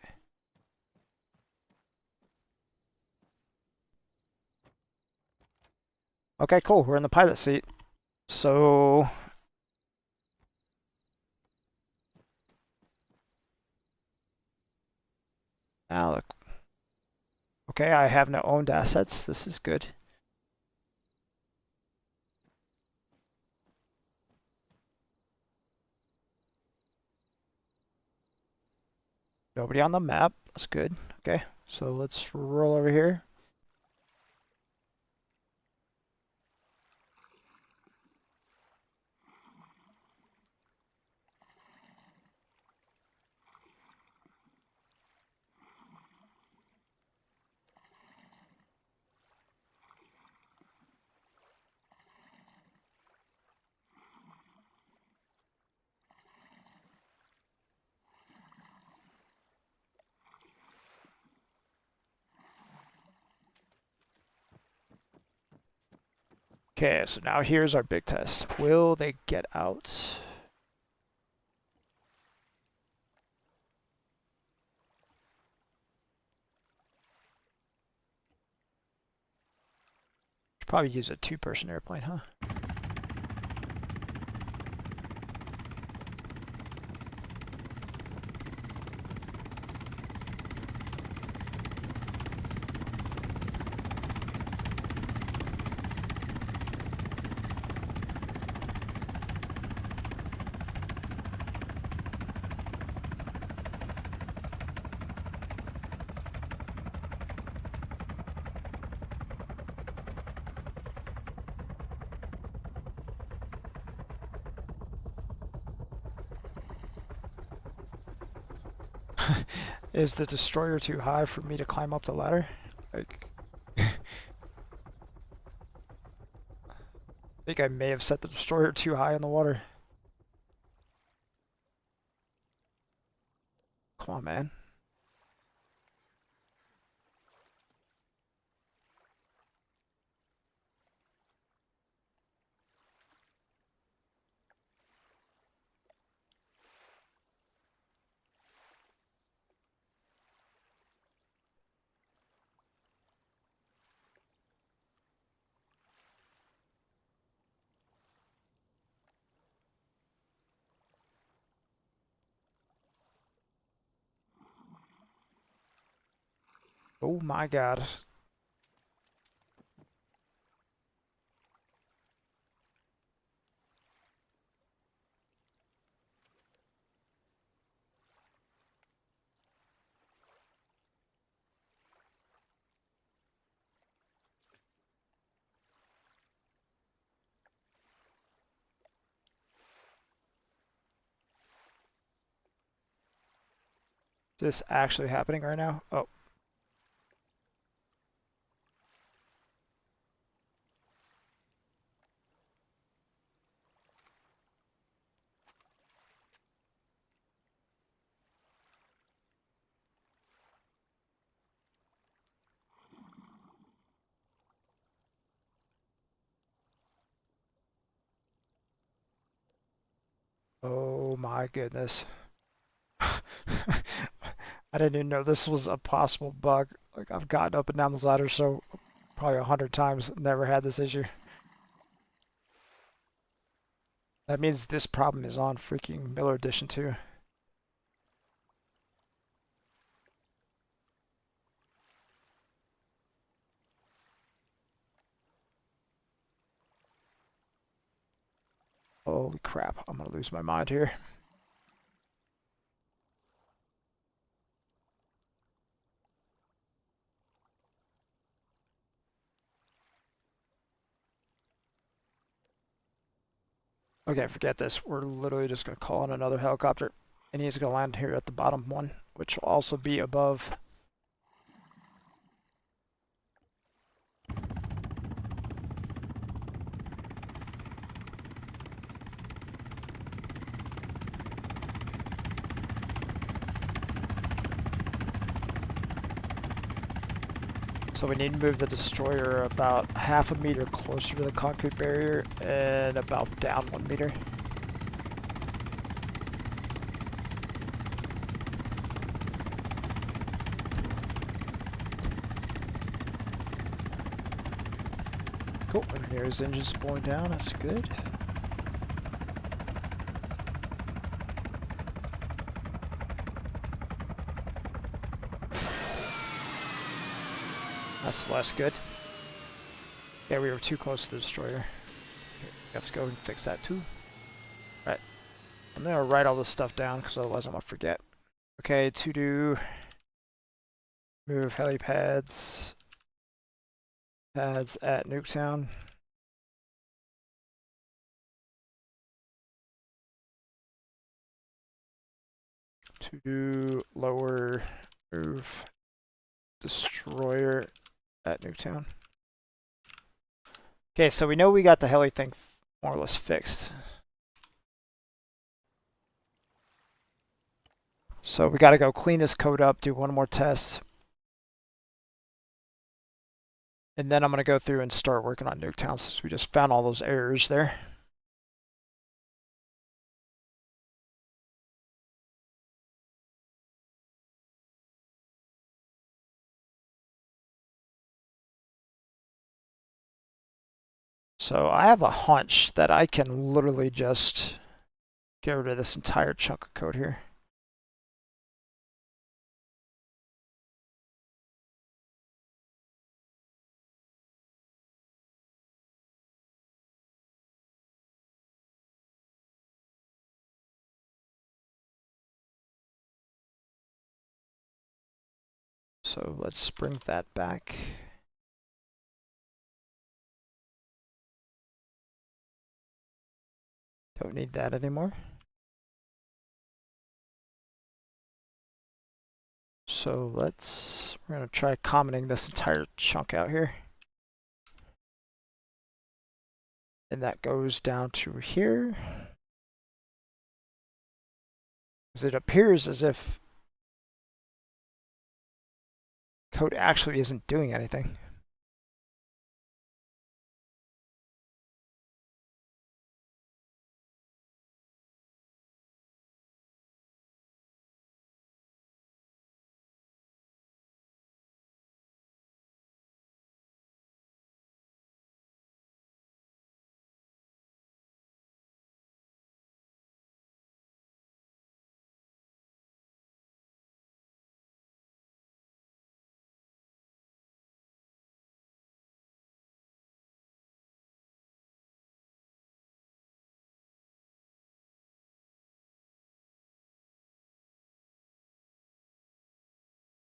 Okay, cool. We're in the pilot seat. So now look. Okay, I have no owned assets. This is good. Nobody on the map. That's good. Okay, so let's roll over here. Okay, so now here's our big test. Will they get out? Should probably use a two-person airplane, huh? Is the destroyer too high for me to climb up the ladder? Like, I think I may have set the destroyer too high in the water. Come on, man. Oh my god. Is this actually happening right now? Oh. Oh my goodness. I didn't even know this was a possible bug. Like, I've gotten up and down this ladder so probably 100 times, never had this issue. That means this problem is on freaking Miller Edition too. Holy crap, I'm gonna lose my mind here. Okay, forget this. We're literally just gonna call in another helicopter. And he's gonna land here at the bottom one, which will also be above. So we need to move the destroyer about half a meter closer to the concrete barrier and about down 1 meter. Cool, and here's engine spooling down, that's good. That's less good. Yeah, we were too close to the destroyer. We have to go and fix that too. Right. I'm gonna write all this stuff down because otherwise I'm gonna forget. Okay, to do move helipads pads at Nuketown. To do lower move destroyer at Nuketown. Okay, so we know we got the heli thing more or less fixed. So we gotta go clean this code up, do one more test. And then I'm gonna go through and start working on Nuketown since we just found all those errors there. So I have a hunch that I can literally just get rid of this entire chunk of code here. So let's bring that back. Don't need that anymore. So we're gonna try commenting this entire chunk out here. And that goes down to here. Because it appears as if code actually isn't doing anything.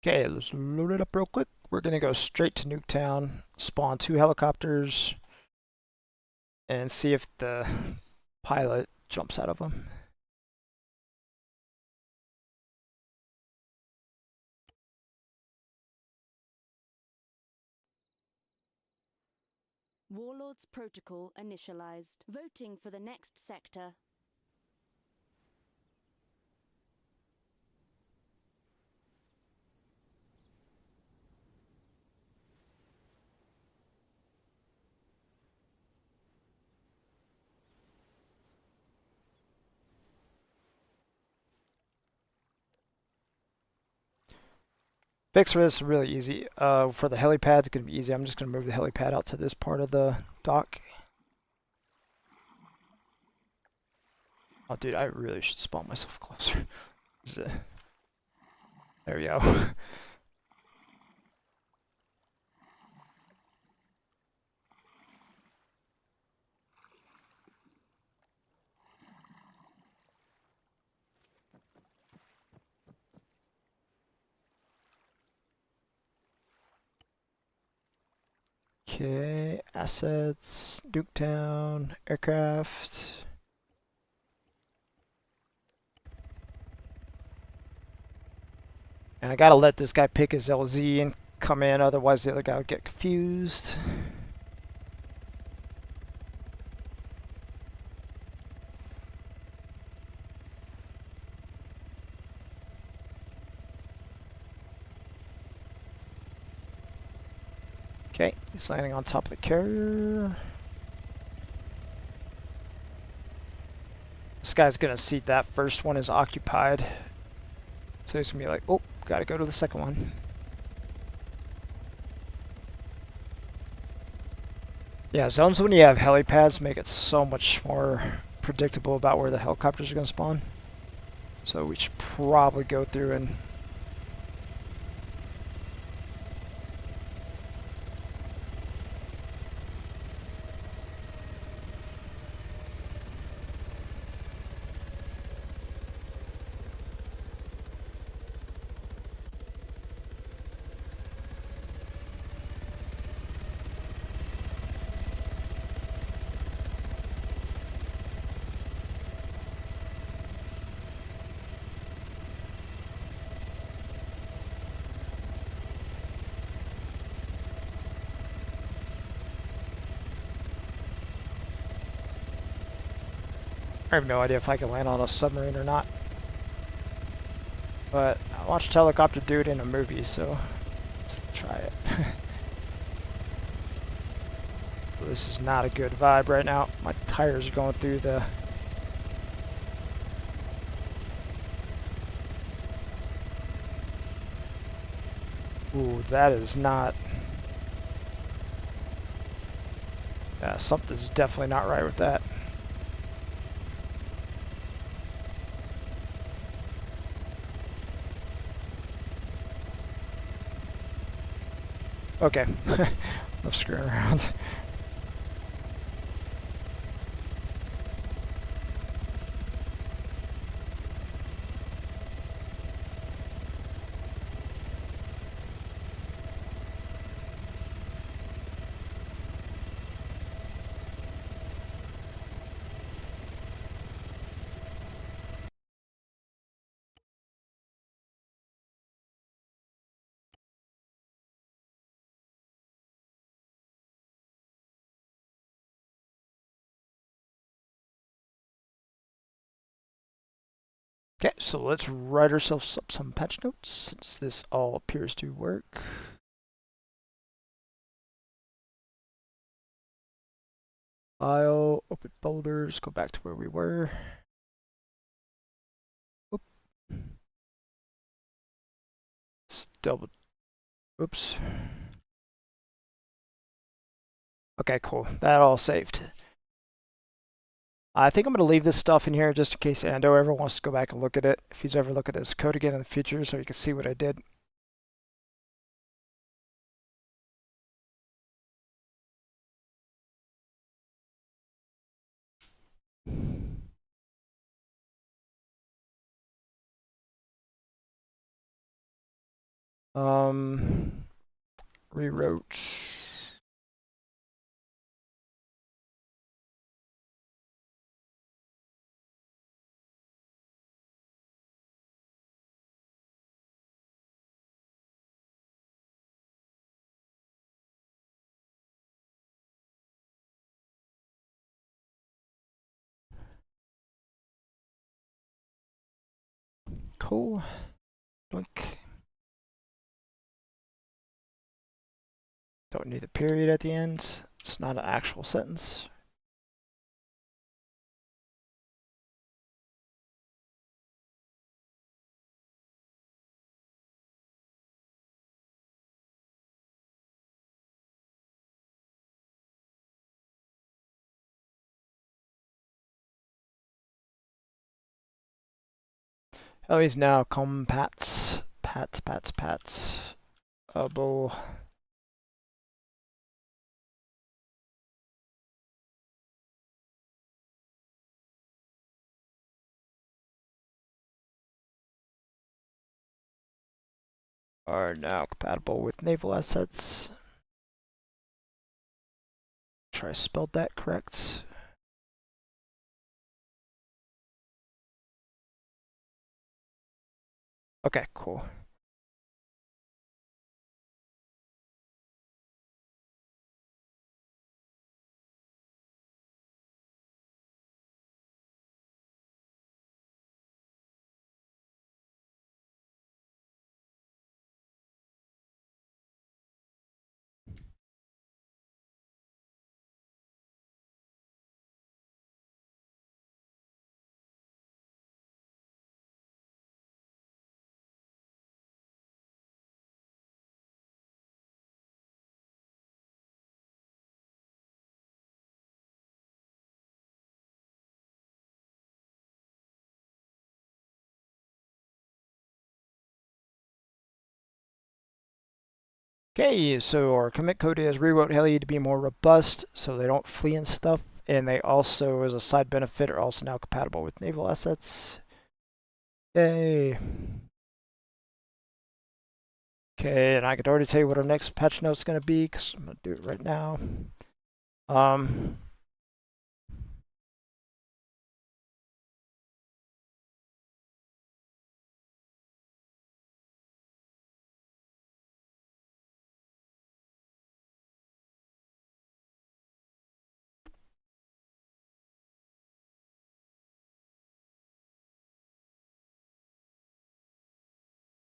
Okay, let's load it up real quick. We're gonna go straight to Nuketown, spawn 2 helicopters, and see if the pilot jumps out of them. Warlords protocol initialized. Voting for the next sector. Fix for this is really easy. For the helipad, it's gonna be easy. I'm just gonna move the helipad out to this part of the dock. Oh, dude, I really should spawn myself closer. There we go. Okay, assets, Nuketown, aircraft. And I gotta let this guy pick his LZ and come in, otherwise the other guy would get confused. Okay, he's landing on top of the carrier. This guy's gonna see that first one is occupied. So he's gonna be like, oh, gotta go to the second one. Yeah, zones when you have helipads make it so much more predictable about where the helicopters are gonna spawn. So we should probably go through and I have no idea if I can land on a submarine or not. But I watched a helicopter do it in a movie, so let's try it. This is not a good vibe right now. My tires are going through the... Ooh, that is not... Yeah, something's definitely not right with that. Okay, I'm screwing around. Okay, so let's write ourselves up some patch notes since this all appears to work. File, open folders, go back to where we were. Oop. Let's double, oops. Okay, cool. That all saved. I think I'm going to leave this stuff in here just in case Ando ever wants to go back and look at it. If he's ever look at his code again in the future so he can see what I did. Rewrote. Cool. Doink. Don't need the period at the end. It's not an actual sentence. Oh, he's now compats. Pats. Bull. Are now compatible with naval assets. Try spelled that correct. Okay, cool. Okay, so our commit code is rewrote heli to be more robust so they don't flee and stuff. And they also, as a side benefit, are also now compatible with naval assets. Yay. Okay, and I could already tell you what our next patch note is going to be because I'm going to do it right now.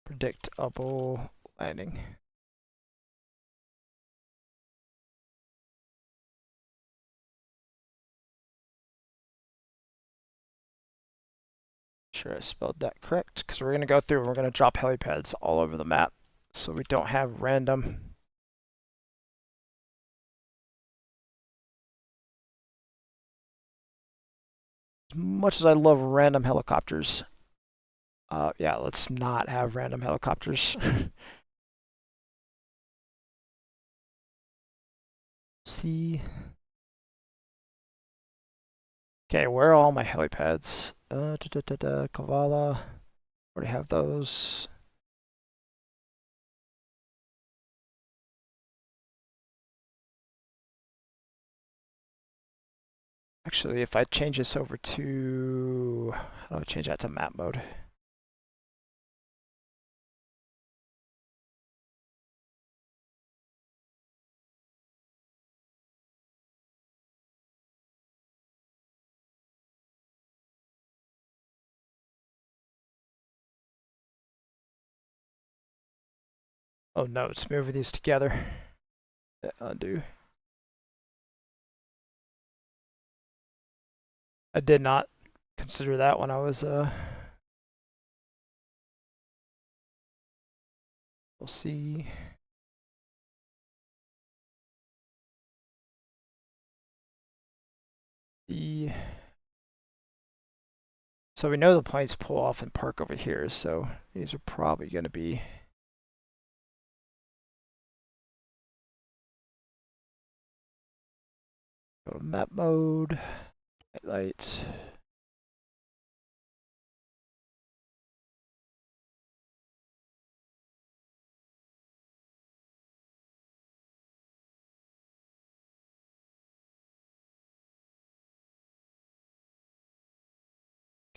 Predictable landing. Sure I spelled that correct because we're going to go through and we're going to drop helipads all over the map so we don't have random. As much as I love random helicopters, yeah, let's not have random helicopters. See. Okay, where are all my helipads? Kavala. Already have those. Actually, if I change this over to, how do I change that to map mode? Oh no, it's moving these together. Undo. I did not consider that when I was we'll see. The So we know the planes pull off and park over here, so these are probably going to be go to map mode, light.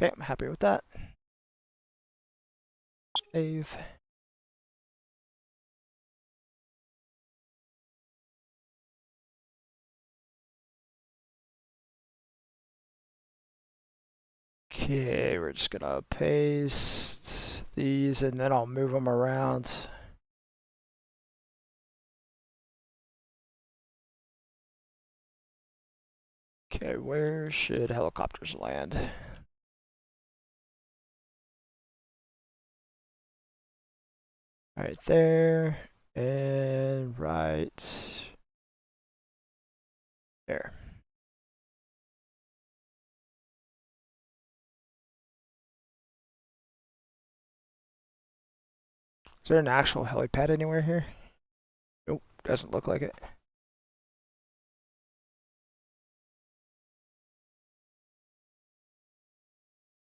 Okay, I'm happy with that. Save. Okay, we're just gonna paste these and then I'll move them around. Okay, where should helicopters land? Right there, and right there. Is there an actual helipad anywhere here? Nope, doesn't look like it.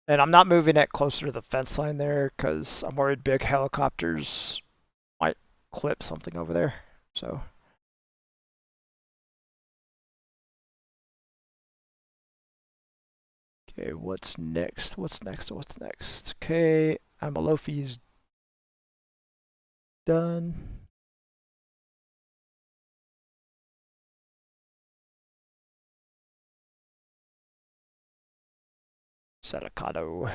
And I'm not moving it closer to the fence line there because I'm worried big helicopters might clip something over there. So okay, what's next? What's next? What's next? Okay, Amalofi's done. Sadakato.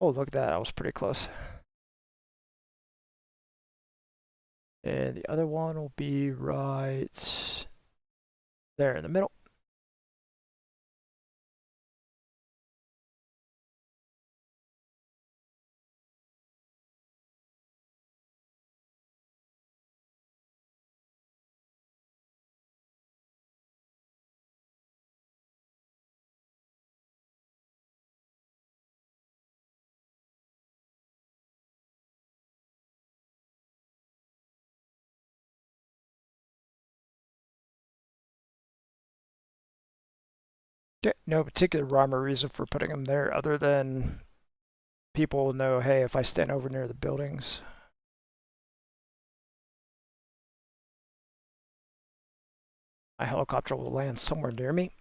Oh, look at that. That was pretty close. And the other one will be right there in the middle. Okay, no particular rhyme or reason for putting them there other than people will know, hey, if I stand over near the buildings, my helicopter will land somewhere near me.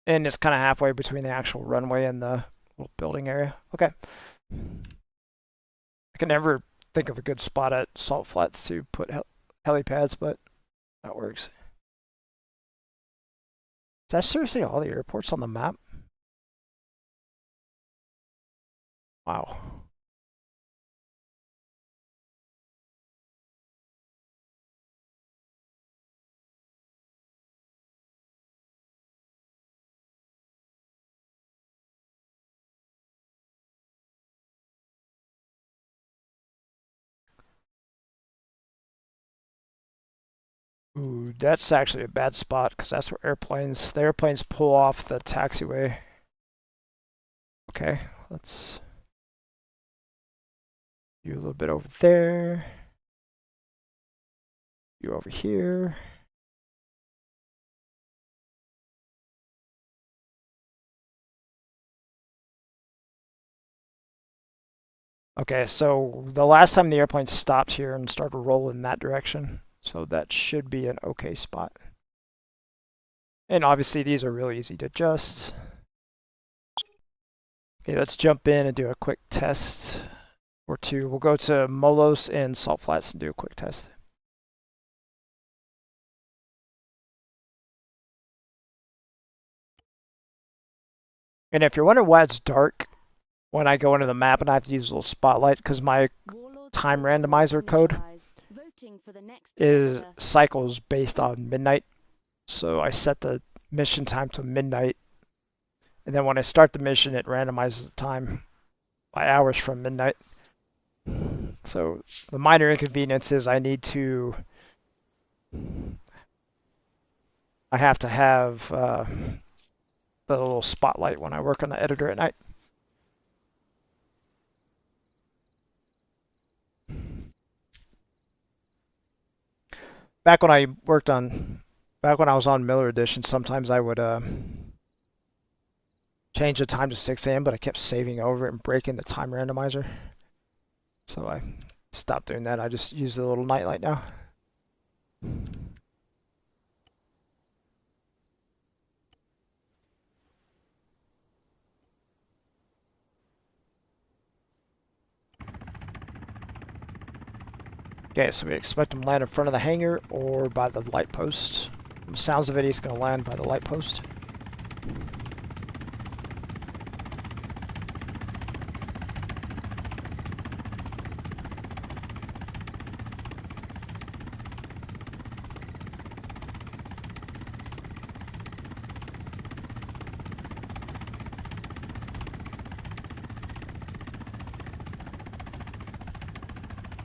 And it's kind of halfway between the actual runway and the little building area. Okay. I can never think of a good spot at salt flats to put helipads, but that works. Is that seriously all the airports on the map? Wow. Ooh, that's actually a bad spot because that's where the airplanes pull off the taxiway. Okay, let's do a little bit over there. You over here. Okay, so the last time the airplane stopped here and started rolling in that direction, so that should be an okay spot. And obviously these are really easy to adjust. Okay, let's jump in and do a quick test or two. We'll go to Molos and Salt Flats and do a quick test. And if you're wondering why it's dark when I go into the map and I have to use a little spotlight, because my Warlords time protocol randomizer code initialized. Voting for the next is senator. cycles based on midnight. So I set the mission time to midnight, and then when I start the mission, it randomizes the time by hours from midnight. So the minor inconvenience is I have to have the little spotlight when I work on the editor at night. Back when I worked on, back when I was on Miller Edition, sometimes I would change the time to 6 a.m., but I kept saving over it and breaking the time randomizer. So I stopped doing that. I just use the little nightlight now. Okay, so we expect him to land in front of the hangar or by the light post. From the sounds of it, he's going to land by the light post.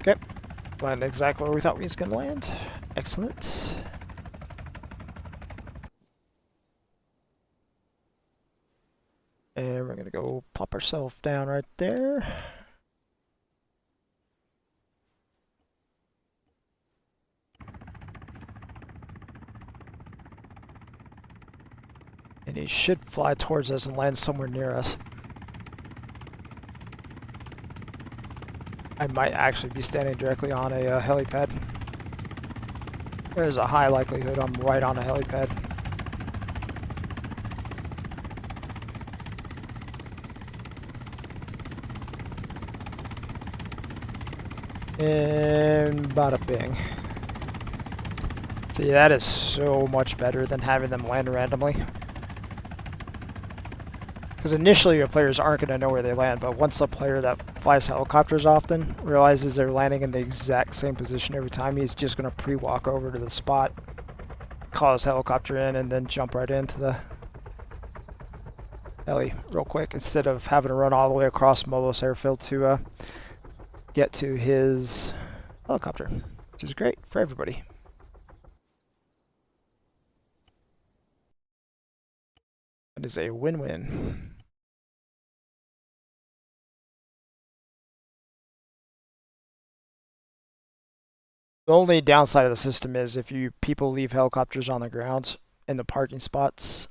Okay, land exactly where we thought we was going to land. Excellent. And we're going to go plop ourselves down right there. And he should fly towards us and land somewhere near us. I might actually be standing directly on a helipad. There's a high likelihood I'm right on a helipad. And bada bing. See, that is so much better than having them land randomly. Because initially your players aren't going to know where they land, but once a player that flies helicopters often realizes they're landing in the exact same position every time, he's just going to pre-walk over to the spot, call his helicopter in, and then jump right into the heli real quick, instead of having to run all the way across Molos Airfield to get to his helicopter, which is great for everybody. It is a win-win. The only downside of the system is if people leave helicopters on the ground in the parking spots,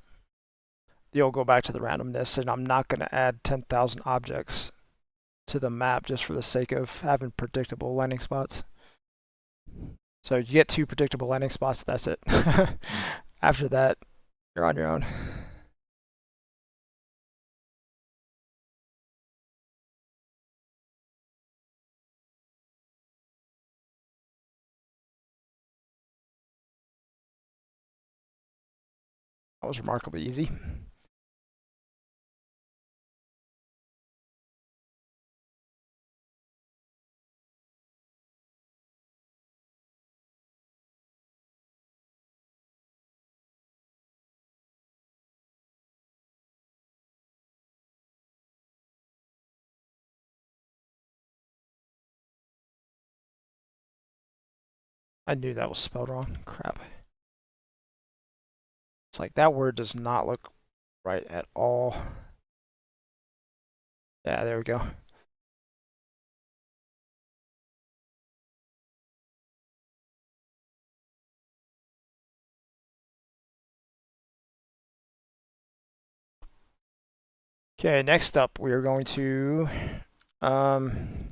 you'll go back to the randomness, and I'm not going to add 10,000 objects to the map just for the sake of having predictable landing spots. So you get 2 predictable landing spots, that's it. After that, you're on your own. That was remarkably easy. I knew that was spelled wrong. Crap. It's like that word does not look right at all. Yeah, there we go. Okay, next up we are going to um,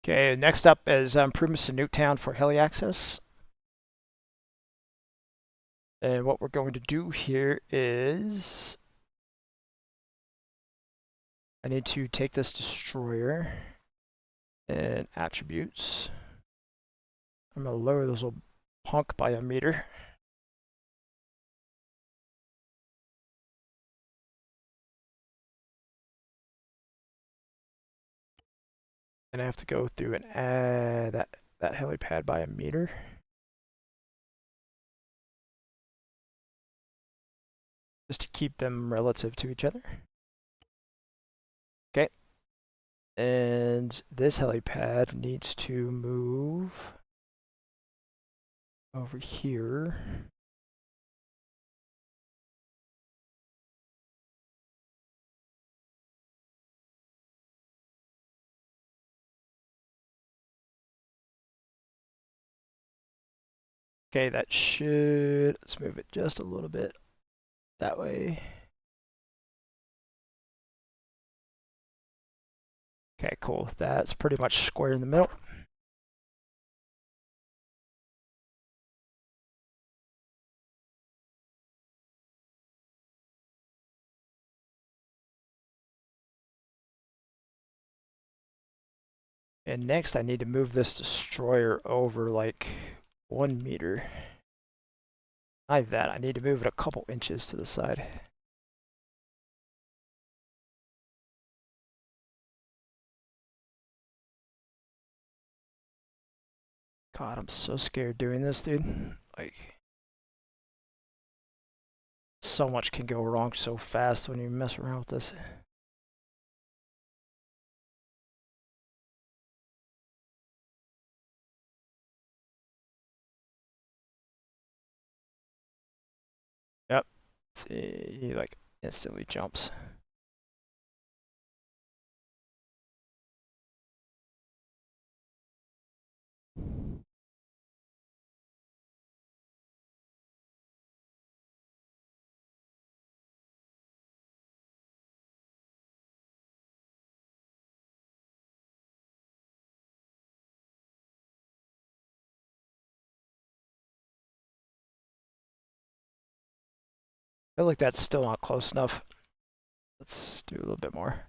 Okay, next up is improvements to Nuketown for heli access. And what we're going to do here is I need to take this destroyer and attributes. I'm going to lower this little punk by a meter. And I have to go through and add that helipad by a meter. Just to keep them relative to each other. Okay. And this helipad needs to move over here. Okay, that should, let's move it just a little bit that way. Okay, cool. That's pretty much square in the middle. And next I need to move this destroyer over like 1 meter. Not even that, I need to move it a couple inches to the side. God, I'm so scared doing this, dude. Like, so much can go wrong so fast when you mess around with this. Yep. See, he like instantly jumps. I feel like that's still not close enough. Let's do a little bit more.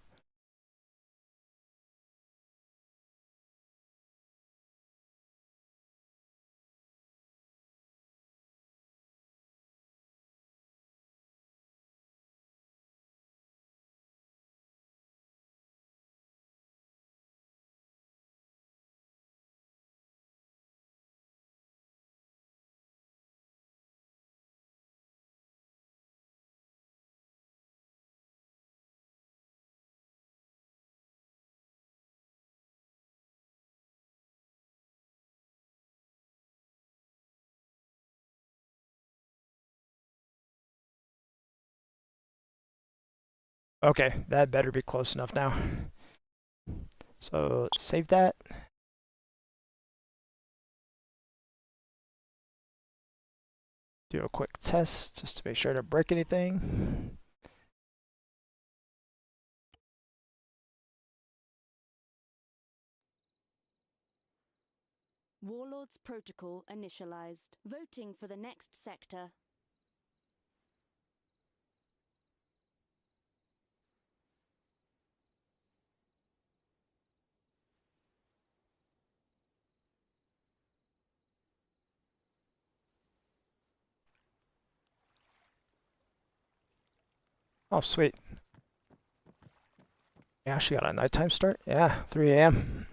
Okay, that better be close enough now. So let's save that. Do a quick test just to make sure I don't break anything. Warlords protocol initialized. Voting for the next sector. Oh, sweet. Yeah, she got a nighttime start. Yeah, 3 a.m.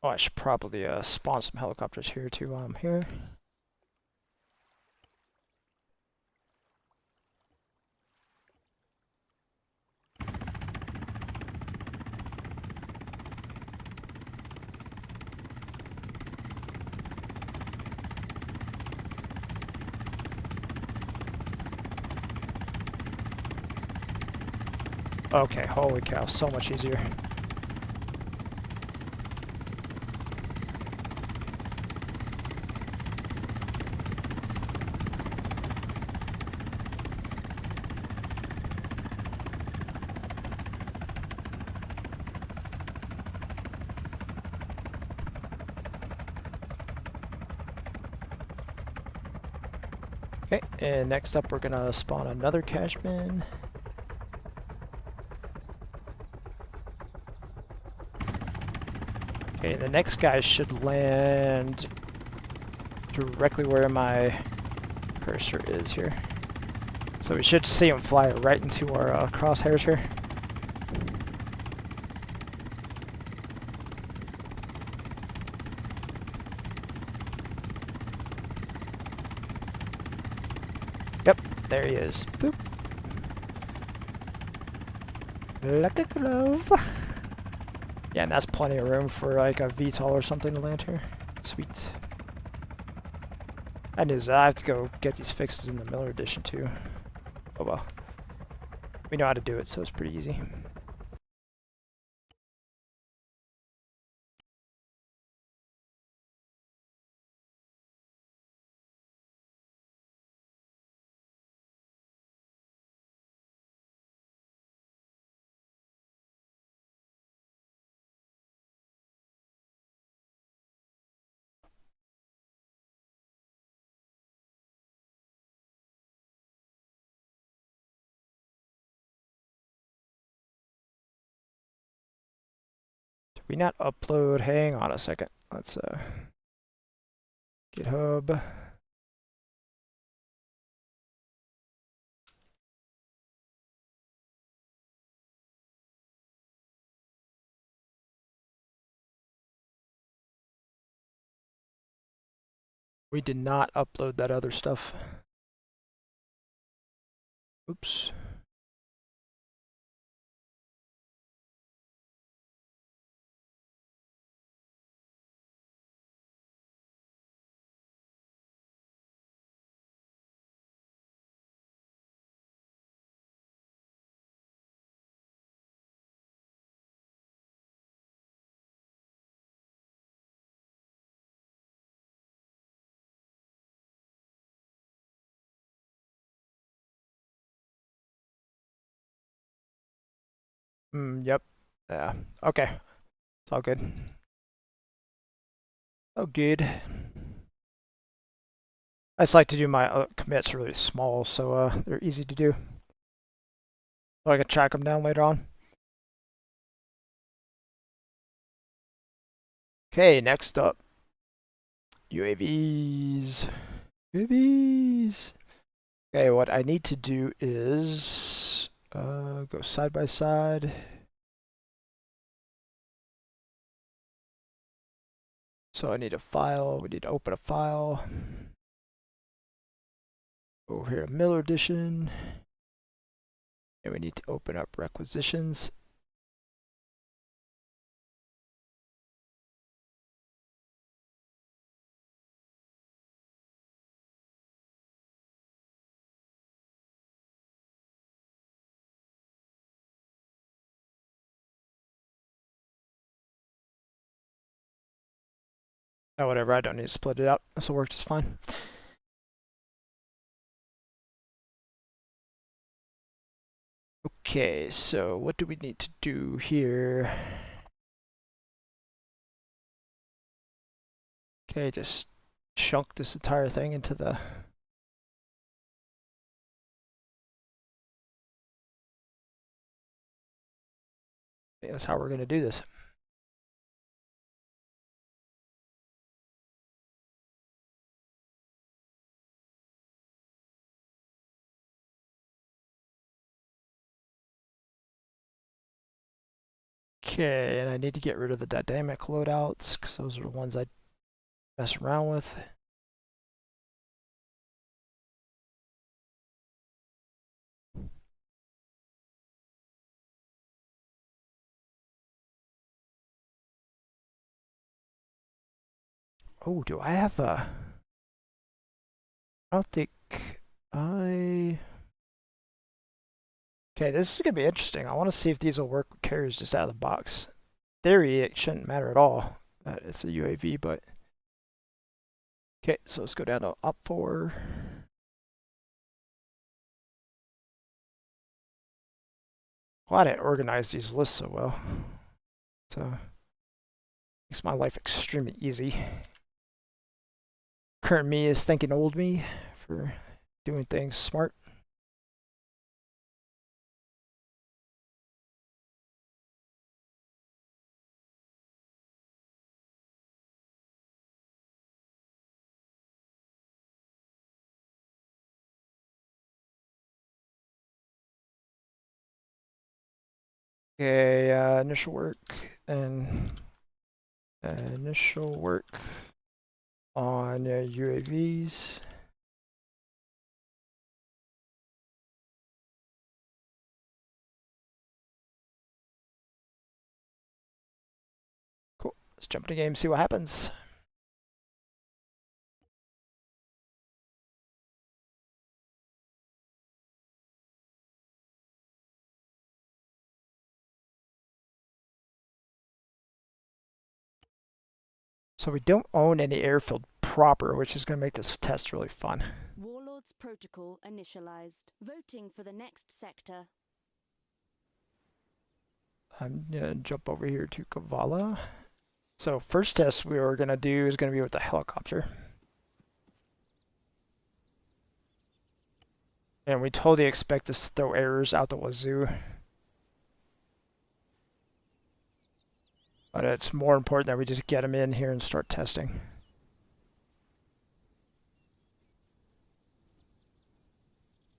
Oh, I should probably spawn some helicopters here too while I'm here. Okay, holy cow, so much easier. Okay, and next up we're gonna spawn another cache bin. Okay, the next guy should land directly where my cursor is here. So we should see him fly right into our crosshairs here. Yep, there he is. Boop. Like a glove. Yeah, and that's plenty of room for like a VTOL or something to land here. Sweet. And I have to go get these fixes in the Miller edition too. Oh well. We know how to do it, so it's pretty easy. Did we not upload? Hang on a second. Let's GitHub. We did not upload that other stuff. Oops. Yep. Yeah. Okay. It's all good. Oh, good. I just like to do my commits really small, so they're easy to do. So I can track them down later on. Okay, next up. UAVs. UAVs. Okay, what I need to do is go side by side. So I need a file. We need to open a file. Over here, Miller Edition. And we need to open up requisitions. Oh, whatever, I don't need to split it out. This will work just fine. Okay, so what do we need to do here? Okay, just chunk this entire thing into the... Okay, that's how we're going to do this. Okay, and I need to get rid of the dynamic loadouts, because those are the ones I mess around with. Oh, do I have a... I don't think I... Okay, this is going to be interesting. I want to see if these will work with carriers just out of the box. In theory, it shouldn't matter at all that it's a UAV, but... Okay, so let's go down to Op4. Glad I organized these lists so well. So makes my life extremely easy. Current me is thinking old me for doing things smart. Okay, initial work and initial work on UAVs. Cool. Let's jump into game, see what happens. So we don't own any airfield proper, which is going to make this test really fun. Warlords protocol initialized. Voting for the next sector. I'm going to jump over here to Kavala. So first test we are going to do is going to be with the helicopter. And we totally expect this to throw errors out the wazoo. But it's more important that we just get them in here and start testing.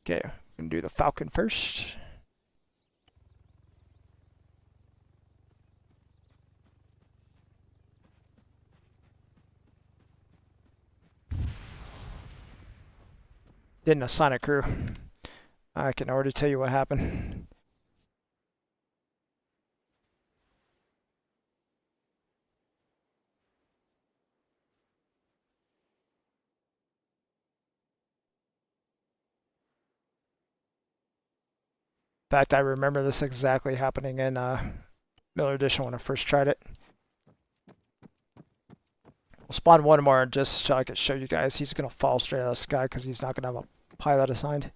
Okay, I'm going to do the Falcon first. Didn't assign a crew. I can already tell you what happened. In fact, I remember this exactly happening in Miller Edition when I first tried it. We'll spawn one more just so I can show you guys. He's going to fall straight out of the sky because he's not going to have a pilot assigned.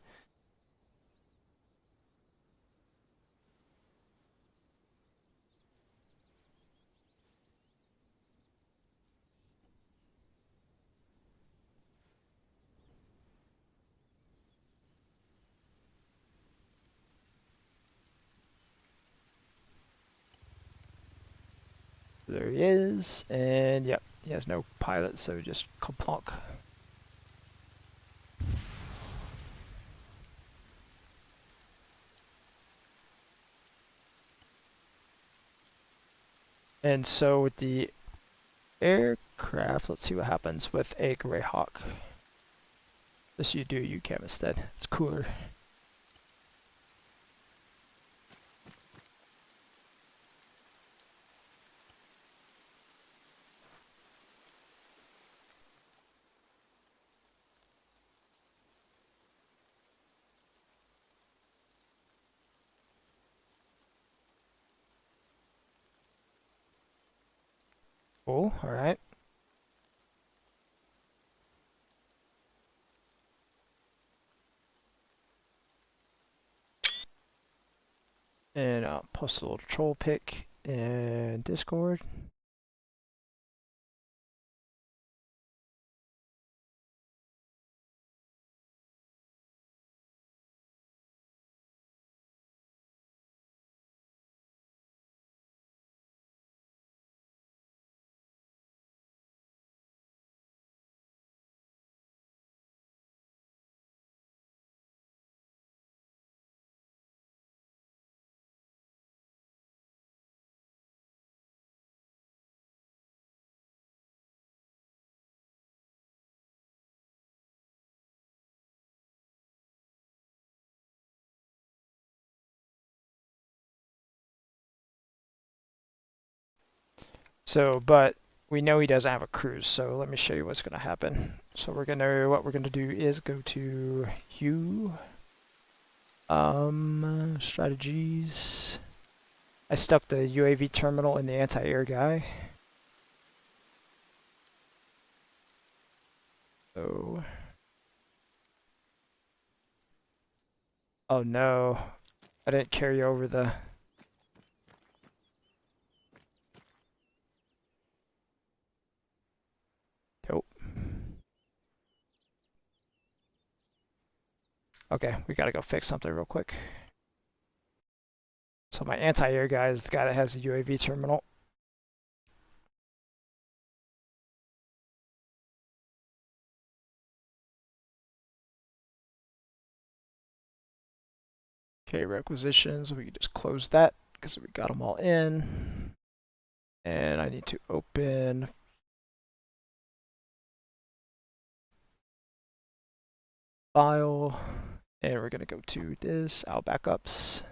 There he is, and yep, he has no pilot, so just kaplunk. And so with the aircraft, let's see what happens with a Greyhawk. This you do UCAM instead. It's cooler. Cool, alright. And post a little troll pic in Discord. So, but we know he doesn't have a cruise, so let me show you what's gonna happen. So what we're gonna do is go to strategies. I stuck the UAV terminal in the anti-air guy. So, oh no, I didn't carry over the. Nope. Okay, we gotta go fix something real quick. So my anti-air guy is the guy that has the UAV terminal. Okay, requisitions, we can just close that because we got them all in. And I need to open file, and we're gonna go to this, our backups.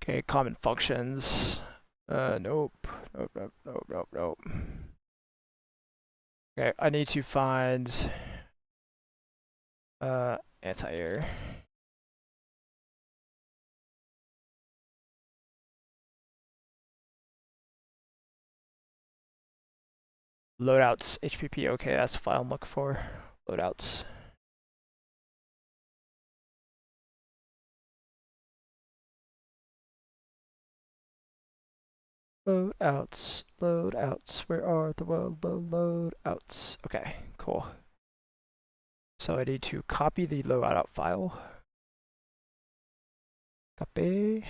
Okay, common functions. Nope. Nope. Okay, I need to find anti-air. Loadouts, HPP, okay, that's the file I'm looking for. Loadouts. Loadouts, where are the loadouts? Okay, cool. So I need to copy the loadout file. Copy.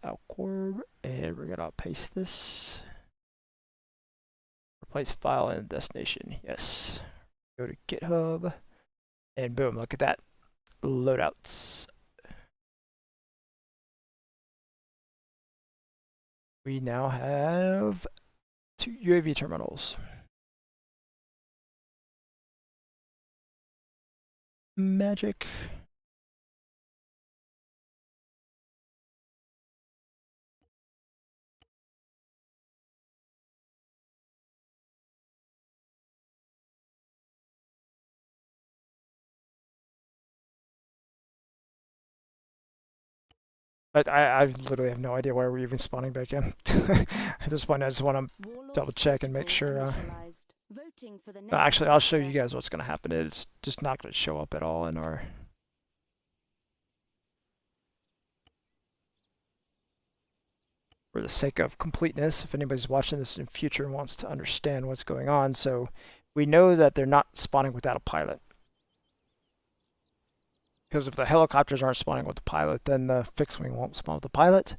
Out Korb, and we're gonna paste this. Replace file and destination, yes. Go to GitHub, and boom, look at that. Loadouts. We now have 2 UAV terminals. Magic. I literally have no idea why we're even spawning back in. At this point, I just want to double check and make sure. Actually, I'll show you guys what's going to happen. It's just not going to show up at all in our. For the sake of completeness, if anybody's watching this in future and wants to understand what's going on, so we know that they're not spawning without a pilot. Because if the helicopters aren't spawning with the pilot, then the fixed wing won't spawn with the pilot.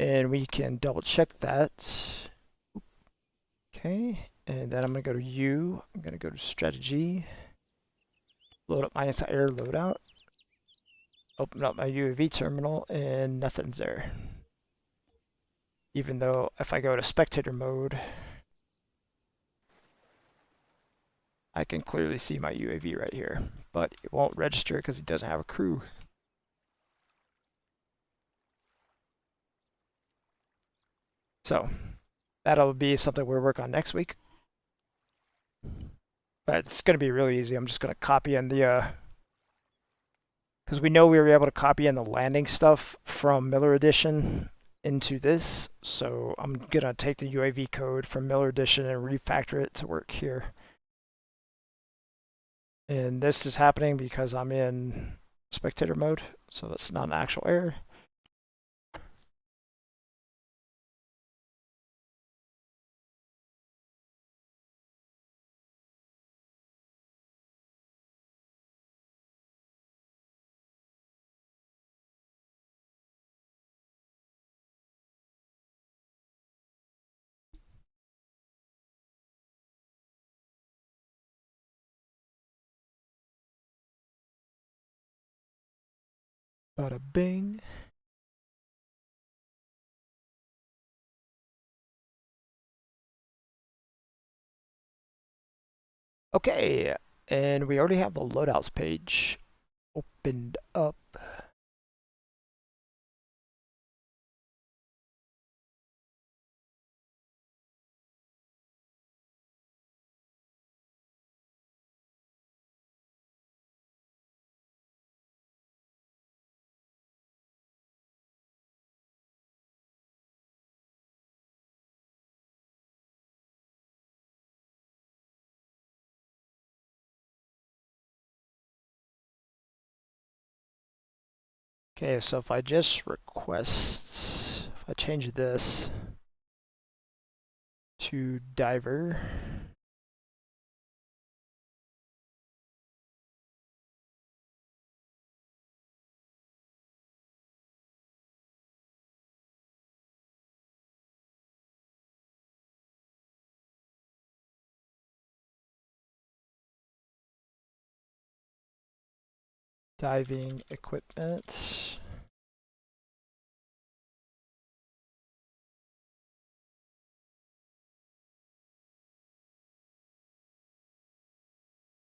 And we can double check that. Okay, and then I'm going to go to U. I'm going to go to strategy. Load up my anti-air loadout. Open up my UAV terminal, and nothing's there. Even though if I go to spectator mode, I can clearly see my UAV right here, but it won't register because it doesn't have a crew. So that'll be something we'll work on next week. But it's going to be really easy. I'm just going to copy in the, because we know we were able to copy in the landing stuff from Miller Edition into this. So I'm going to take the UAV code from Miller Edition and refactor it to work here. And this is happening because I'm in spectator mode, so that's not an actual error. Bada bing. Okay, and we already have the loadouts page opened up. Okay, so if I just request, if I change this to diver, diving equipment.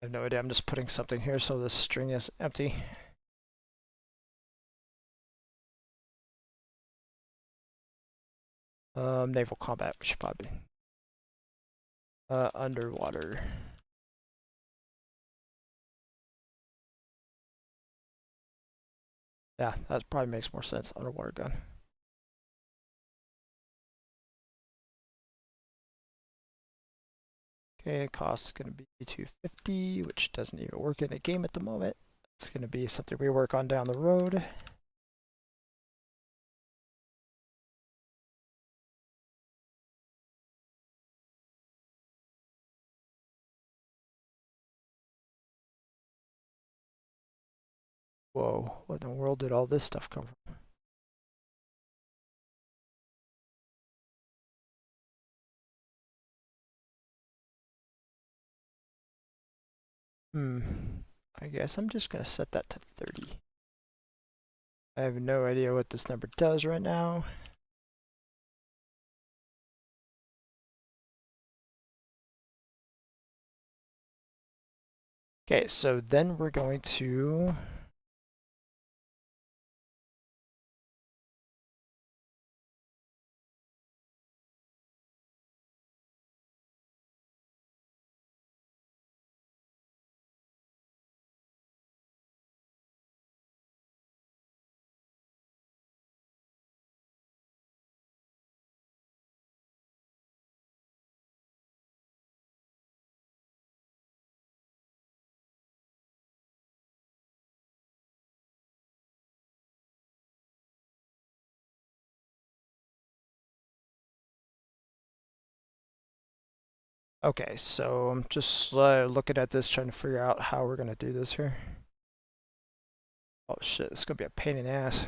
I have no idea, I'm just putting something here so this string is empty. Naval combat, we should probably. Underwater. Yeah, that probably makes more sense. Underwater gun. Okay, cost is going to be 250, which doesn't even work in a game at the moment. It's going to be something we work on down the road. Whoa, what in the world did all this stuff come from? I guess I'm just going to set that to 30. I have no idea what this number does right now. Okay, so then we're going to okay, so I'm just looking at this, trying to figure out how we're going to do this here. Oh shit, this is going to be a pain in the ass.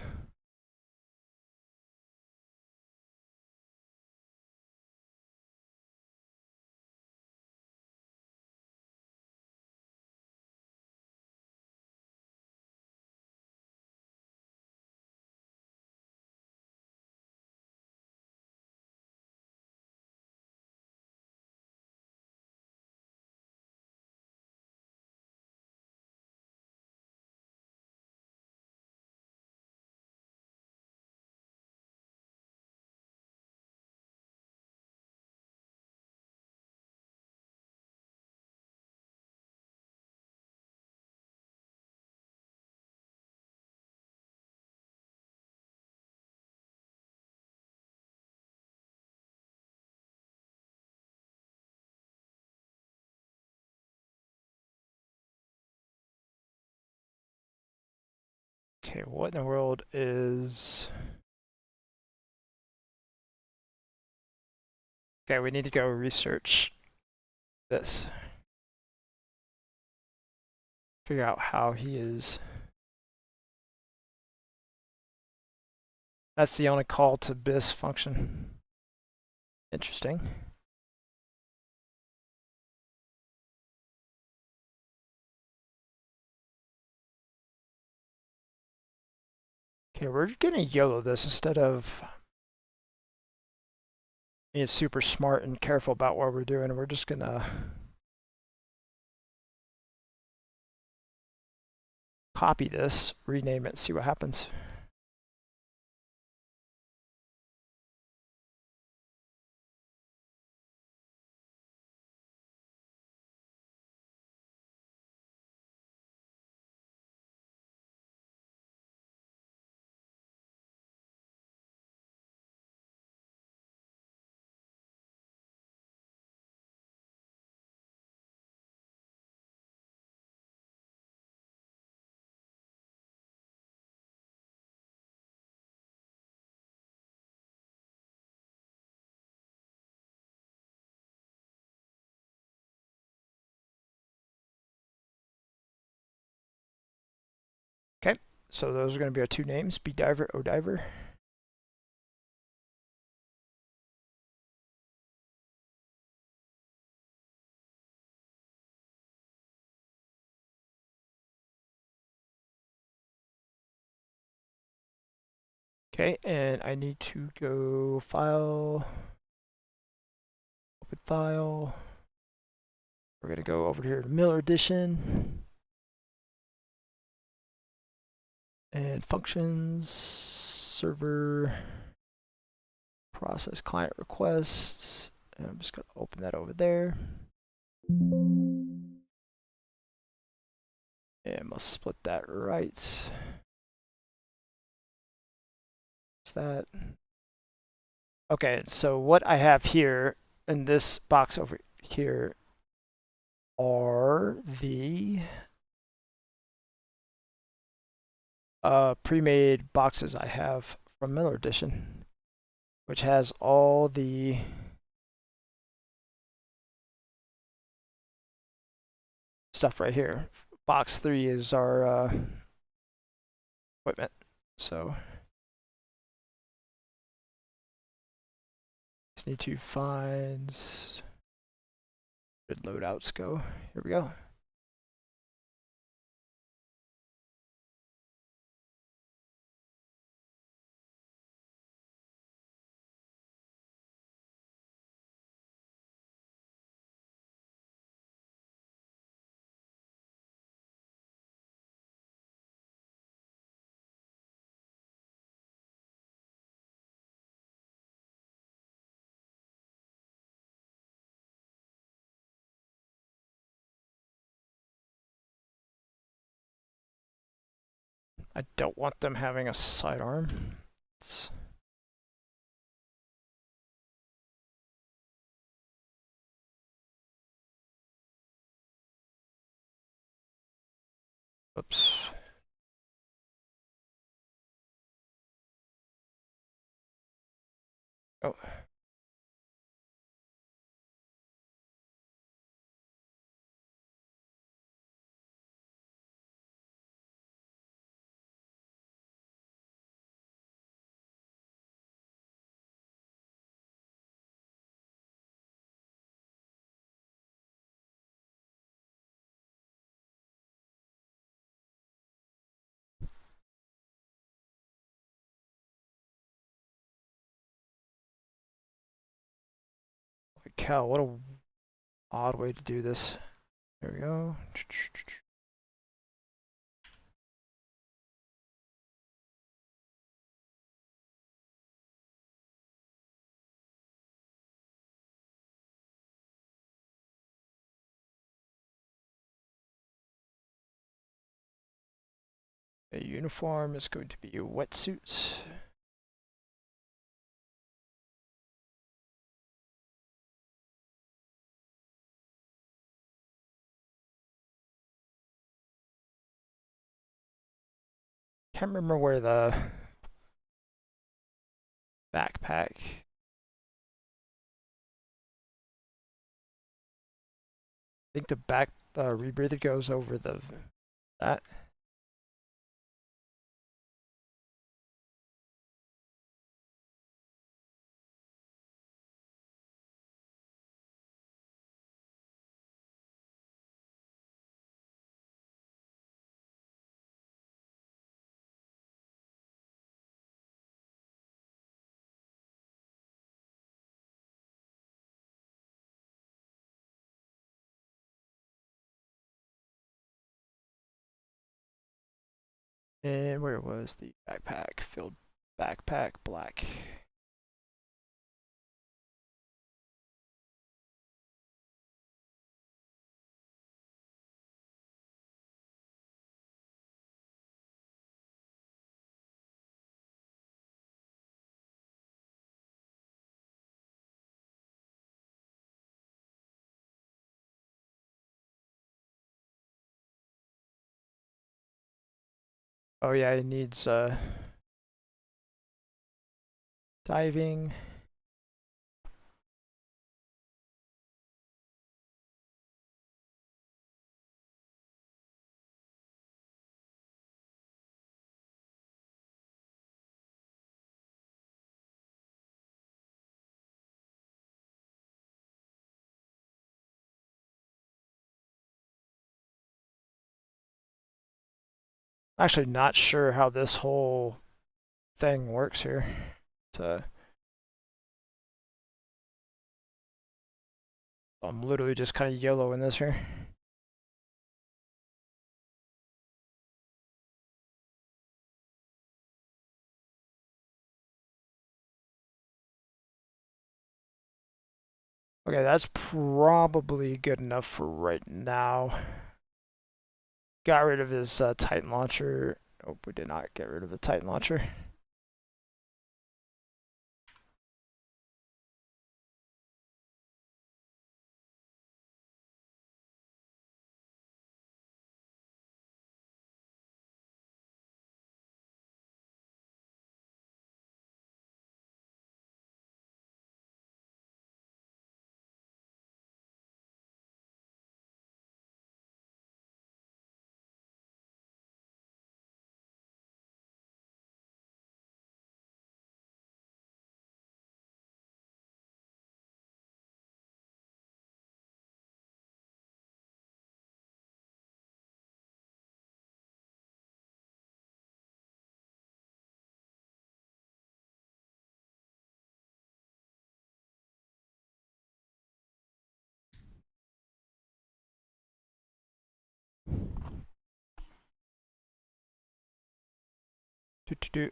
Okay, what in the world is... Okay, we need to go research this. Figure out how he is. That's the only call to BIS function. Interesting. Okay, we're gonna YOLO this instead of being super smart and careful about what we're doing. We're just gonna copy this, rename it, see what happens. So those are going to be our two names, B Diver, O Diver. Okay, and I need to go file, open file. We're going to go over here to Miller Edition. And functions, server, process client requests. And I'm just going to open that over there. And we'll split that right. What's that? Okay, so what I have here in this box over here are the pre-made boxes I have from Miller Edition, which has all the stuff right here. Box 3 is our equipment. So just need to find where did loadouts go. Here we go. I don't want them having a sidearm. Oops. Oh. Holy cow, what a odd way to do this. There we go. A uniform is going to be a wetsuit. Can't remember where the backpack. I think the back rebreather goes over the that. And where was the backpack? Filled backpack black. Oh yeah, it needs diving. I'm actually not sure how this whole thing works here. So I'm literally just kind of YOLO in this here. Okay, that's probably good enough for right now. Got rid of his Titan launcher. Nope, we did not get rid of the Titan launcher.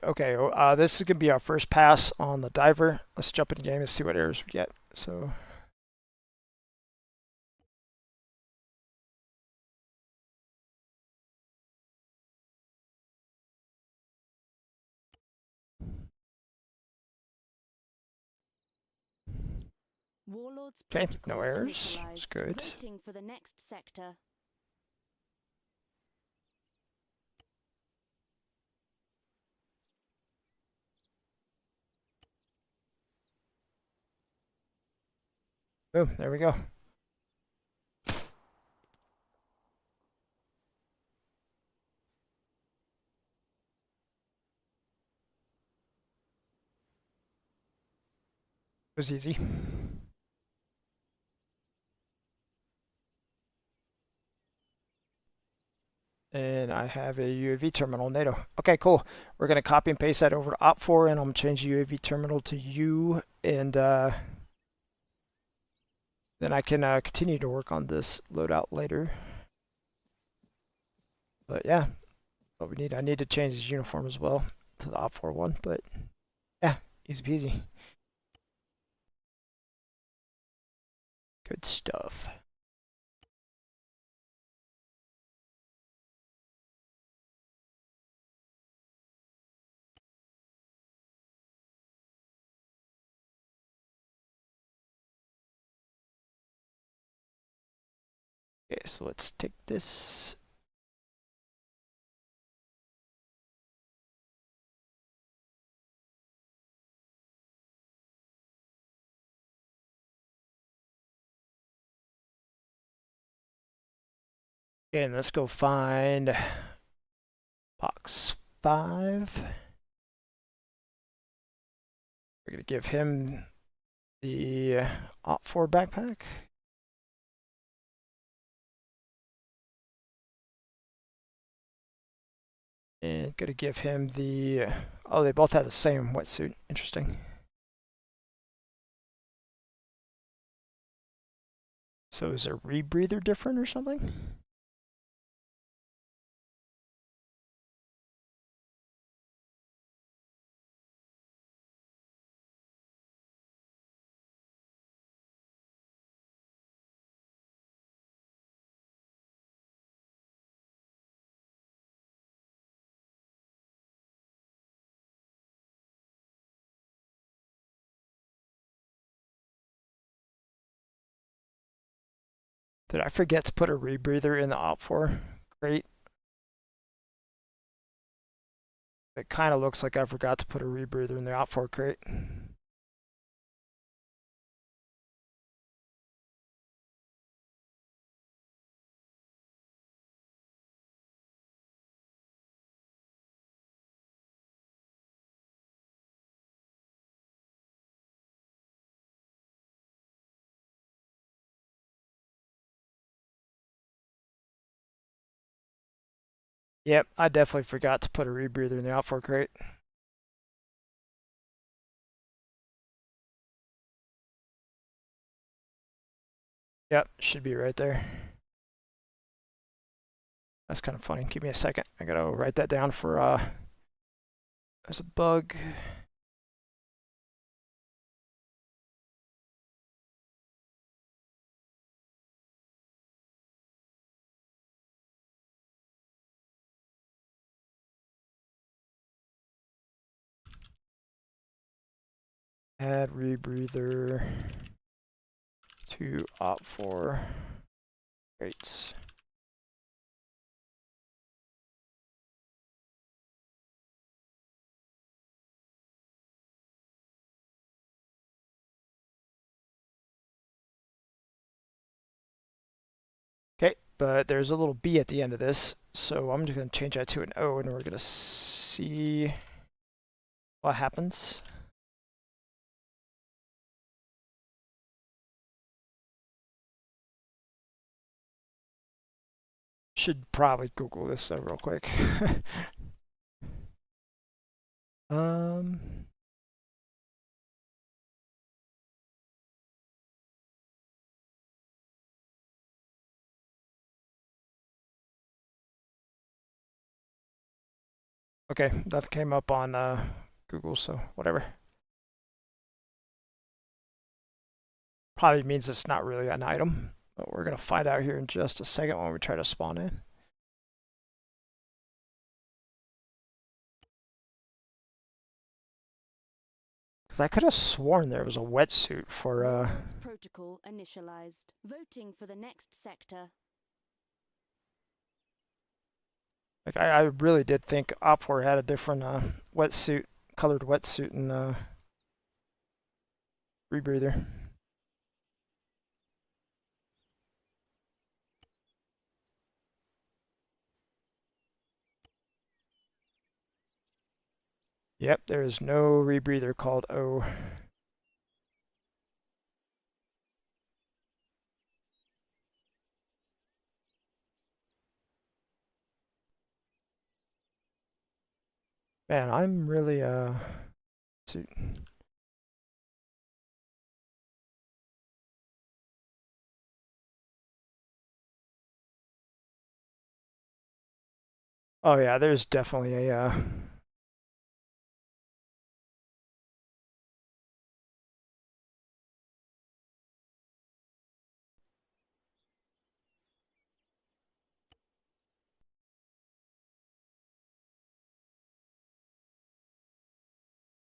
Okay, this is gonna be our first pass on the diver. Let's jump in the game and see what errors we get. So Warlords okay, no protocol errors. It's initialized. good. Voting for the next sector. Boom, there we go. It was easy. And I have a UAV terminal, NATO. Okay, cool. We're going to copy and paste that over to Op4, and I'm going to change the UAV terminal to U, and then I can continue to work on this loadout later. But yeah, what we need, I need to change his uniform as well to the Op4 one, but yeah, easy peasy. Good stuff. Okay, so let's take this. Okay, and let's go find box 5. We're going to give him the Op4 backpack. And going to give him the... Oh, they both have the same wetsuit. Interesting. So is their rebreather different or something? Did I forget to put a rebreather in the Op4 crate? It kind of looks like I forgot to put a rebreather in the Op4 crate. Yep, I definitely forgot to put a rebreather in the outfor crate. Yep, should be right there. That's kind of funny. Give me a second. I gotta write that down for as a bug. Add rebreather to op4 crates. Okay, but there's a little B at the end of this, so I'm just going to change that to an O, and we're going to see what happens. Should probably Google this real quick. um, okay, that came up on Google, so whatever. Probably means it's not really an item, but we're going to find out here in just a second when we try to spawn in. Because I could have sworn there was a wetsuit for Warlords protocol initialized. Voting for the next sector. like I really did think op4 had a different wetsuit, colored wetsuit and rebreather. Yep, there is no rebreather called O. Man, I'm really suit. Oh yeah, there's definitely a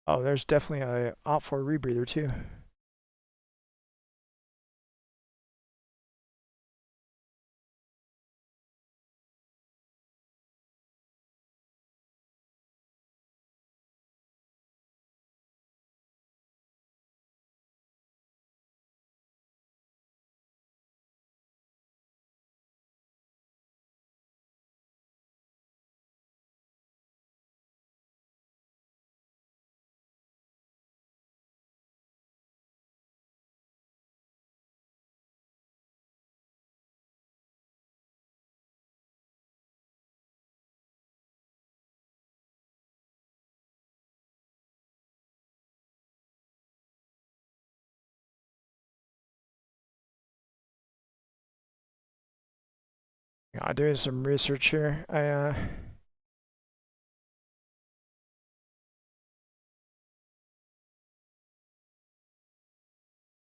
oh, there's definitely a op4 rebreather too. I'm doing some research here. I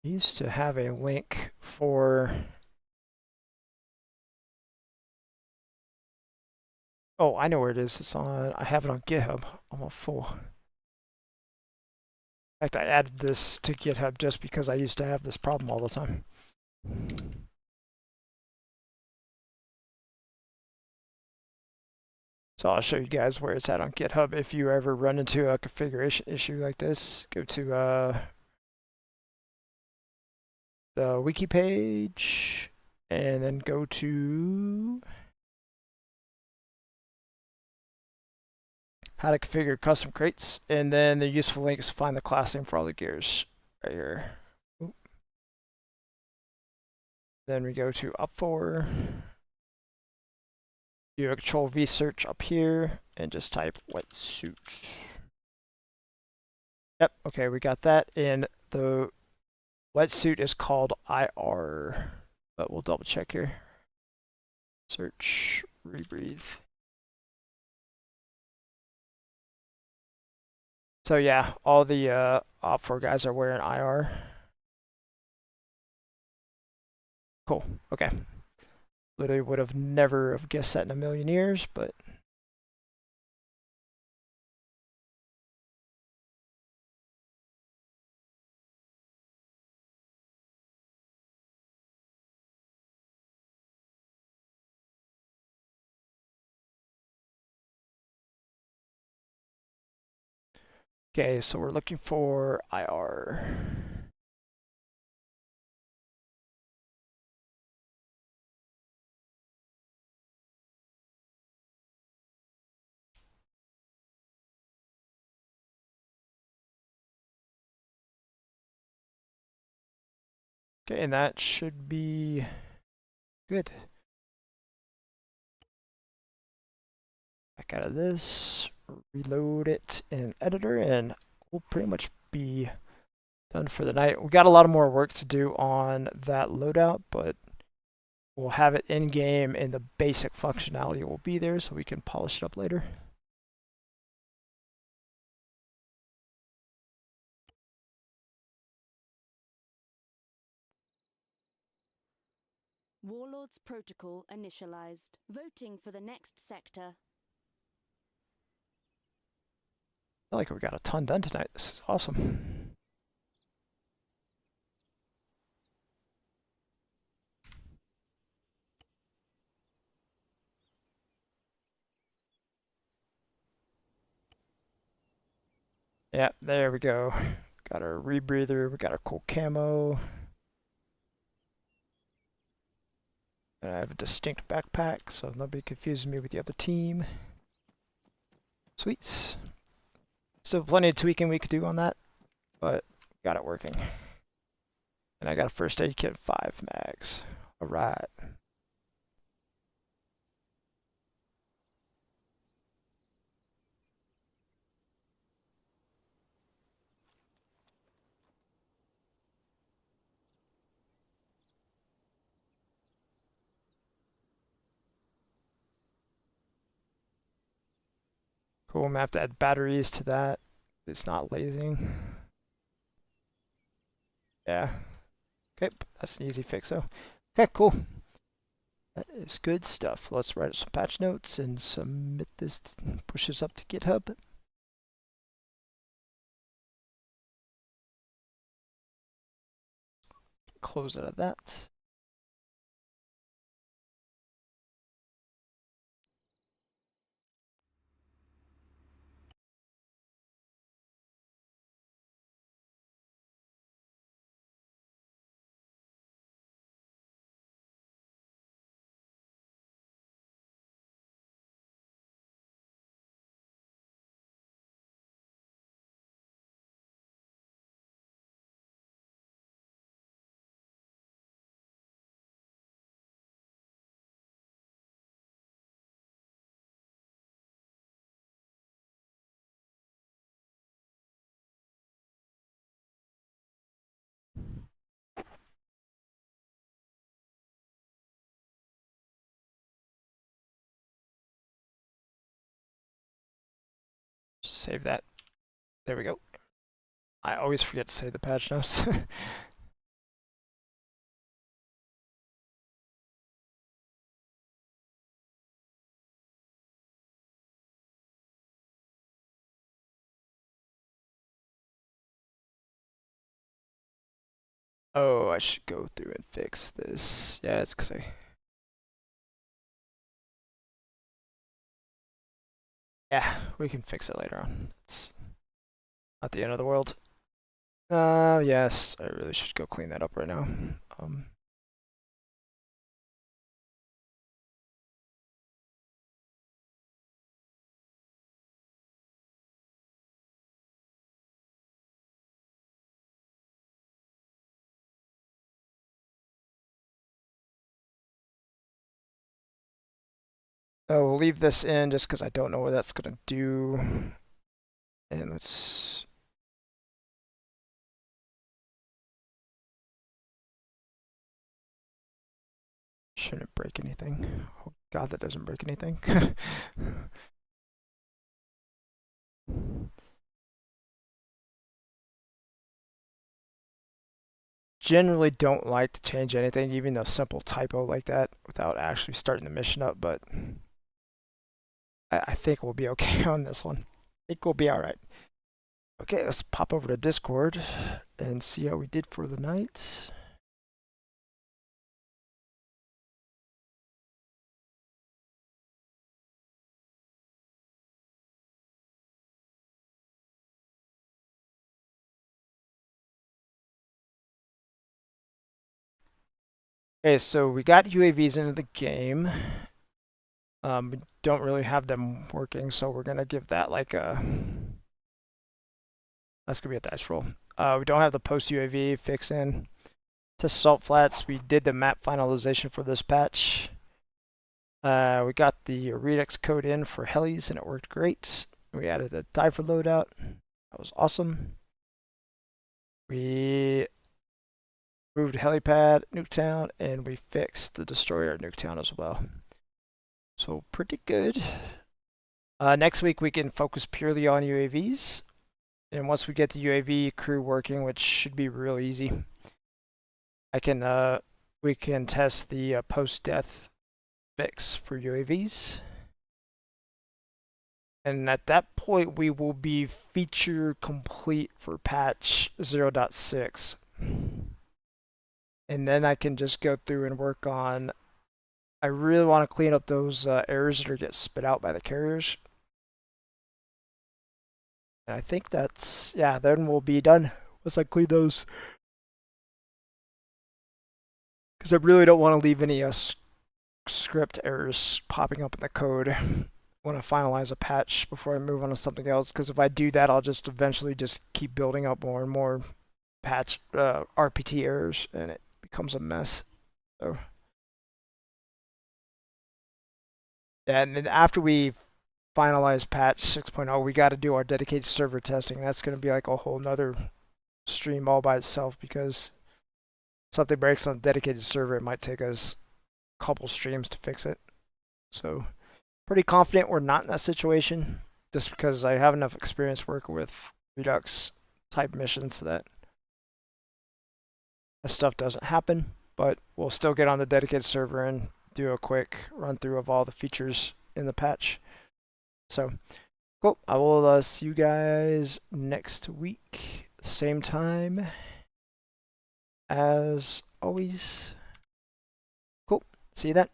used to have a link for. Oh, I know where it is. It's on. I have it on GitHub. I'm a fool. In fact, I added this to GitHub just because I used to have this problem all the time. So I'll show you guys where it's at on GitHub. If you ever run into a configuration issue like this, go to the wiki page and then go to how to configure custom crates, and then the useful link is to find the class name for all the gears right here. Oop. Then we go to op4. do a control V search up here and just type wetsuit. Yep, okay, we got that. And the wetsuit is called IR, but we'll double check here. Search, rebreathe. So yeah, all the Op4 guys are wearing IR. Cool, okay. Literally would have never have guessed that in a million years, but okay, so we're looking for IR. Okay, and that should be good. Back out of this, reload it in editor, and we'll pretty much be done for the night. We got a lot of more work to do on that loadout, but we'll have it in game and the basic functionality will be there so we can polish it up later. Warlords protocol initialized. Voting for the next sector. I feel like we got a ton done tonight. This is awesome. Yeah, there we go. Got our rebreather, we got our cool camo. And I have a distinct backpack, so nobody confuses me with the other team. Sweet. Still plenty of tweaking we could do on that, but got it working. And I got a first aid kit, 5 mags. Alright. Cool, I'm gonna have to add batteries to that. It's not lasing. Yeah. Okay, that's an easy fix though. Okay, cool. That is good stuff. Let's write up some patch notes and submit this, push this up to GitHub. Close out of that. Just save that. There we go. I always forget to save the patch notes. Oh, I should go through and fix this. Yeah, it's because I... Yeah, we can fix it later on. It's not the end of the world. Yes, I really should go clean that up right now. Um, We'll leave this in just because I don't know what that's going to do. And let's... Shouldn't break anything. Oh god, that doesn't break anything. Generally don't like to change anything, even a simple typo like that, without actually starting the mission up, but I think we'll be okay on this one. I think we'll be alright. Okay, let's pop over to Discord and see how we did for the night. Okay, so we got UAVs into the game. We don't really have them working, so we're gonna give that like a... That's gonna be a dice roll. We don't have the post UAV fix in. To salt flats, we did the map finalization for this patch. We got the Redux code in for helis and it worked great. We added the diver loadout. That was awesome. We moved helipad, Nuketown, and we fixed the destroyer at Nuketown as well. So pretty good. Next week we can focus purely on UAVs. And once we get the UAV crew working, which should be real easy, we can test the post-death fix for UAVs. And at that point, we will be feature complete for patch 0.6. And then I can just go through and work on... I really want to clean up those errors that are get spit out by the carriers. And I think that's... Yeah, then we'll be done once I clean those. Because I really don't want to leave any script errors popping up in the code. I want to finalize a patch before I move on to something else, because if I do that, I'll just eventually just keep building up more and more patch RPT errors, and it becomes a mess. So yeah, and then after we finalize patch 6.0, we got to do our dedicated server testing. That's going to be like a whole nother stream all by itself, because something breaks on a dedicated server, it might take us a couple streams to fix it. So pretty confident we're not in that situation, just because I have enough experience working with Redux type missions that stuff doesn't happen. But we'll still get on the dedicated server and do a quick run through of all the features in the patch. So cool. I will see you guys next week, same time as always. Cool. See you then.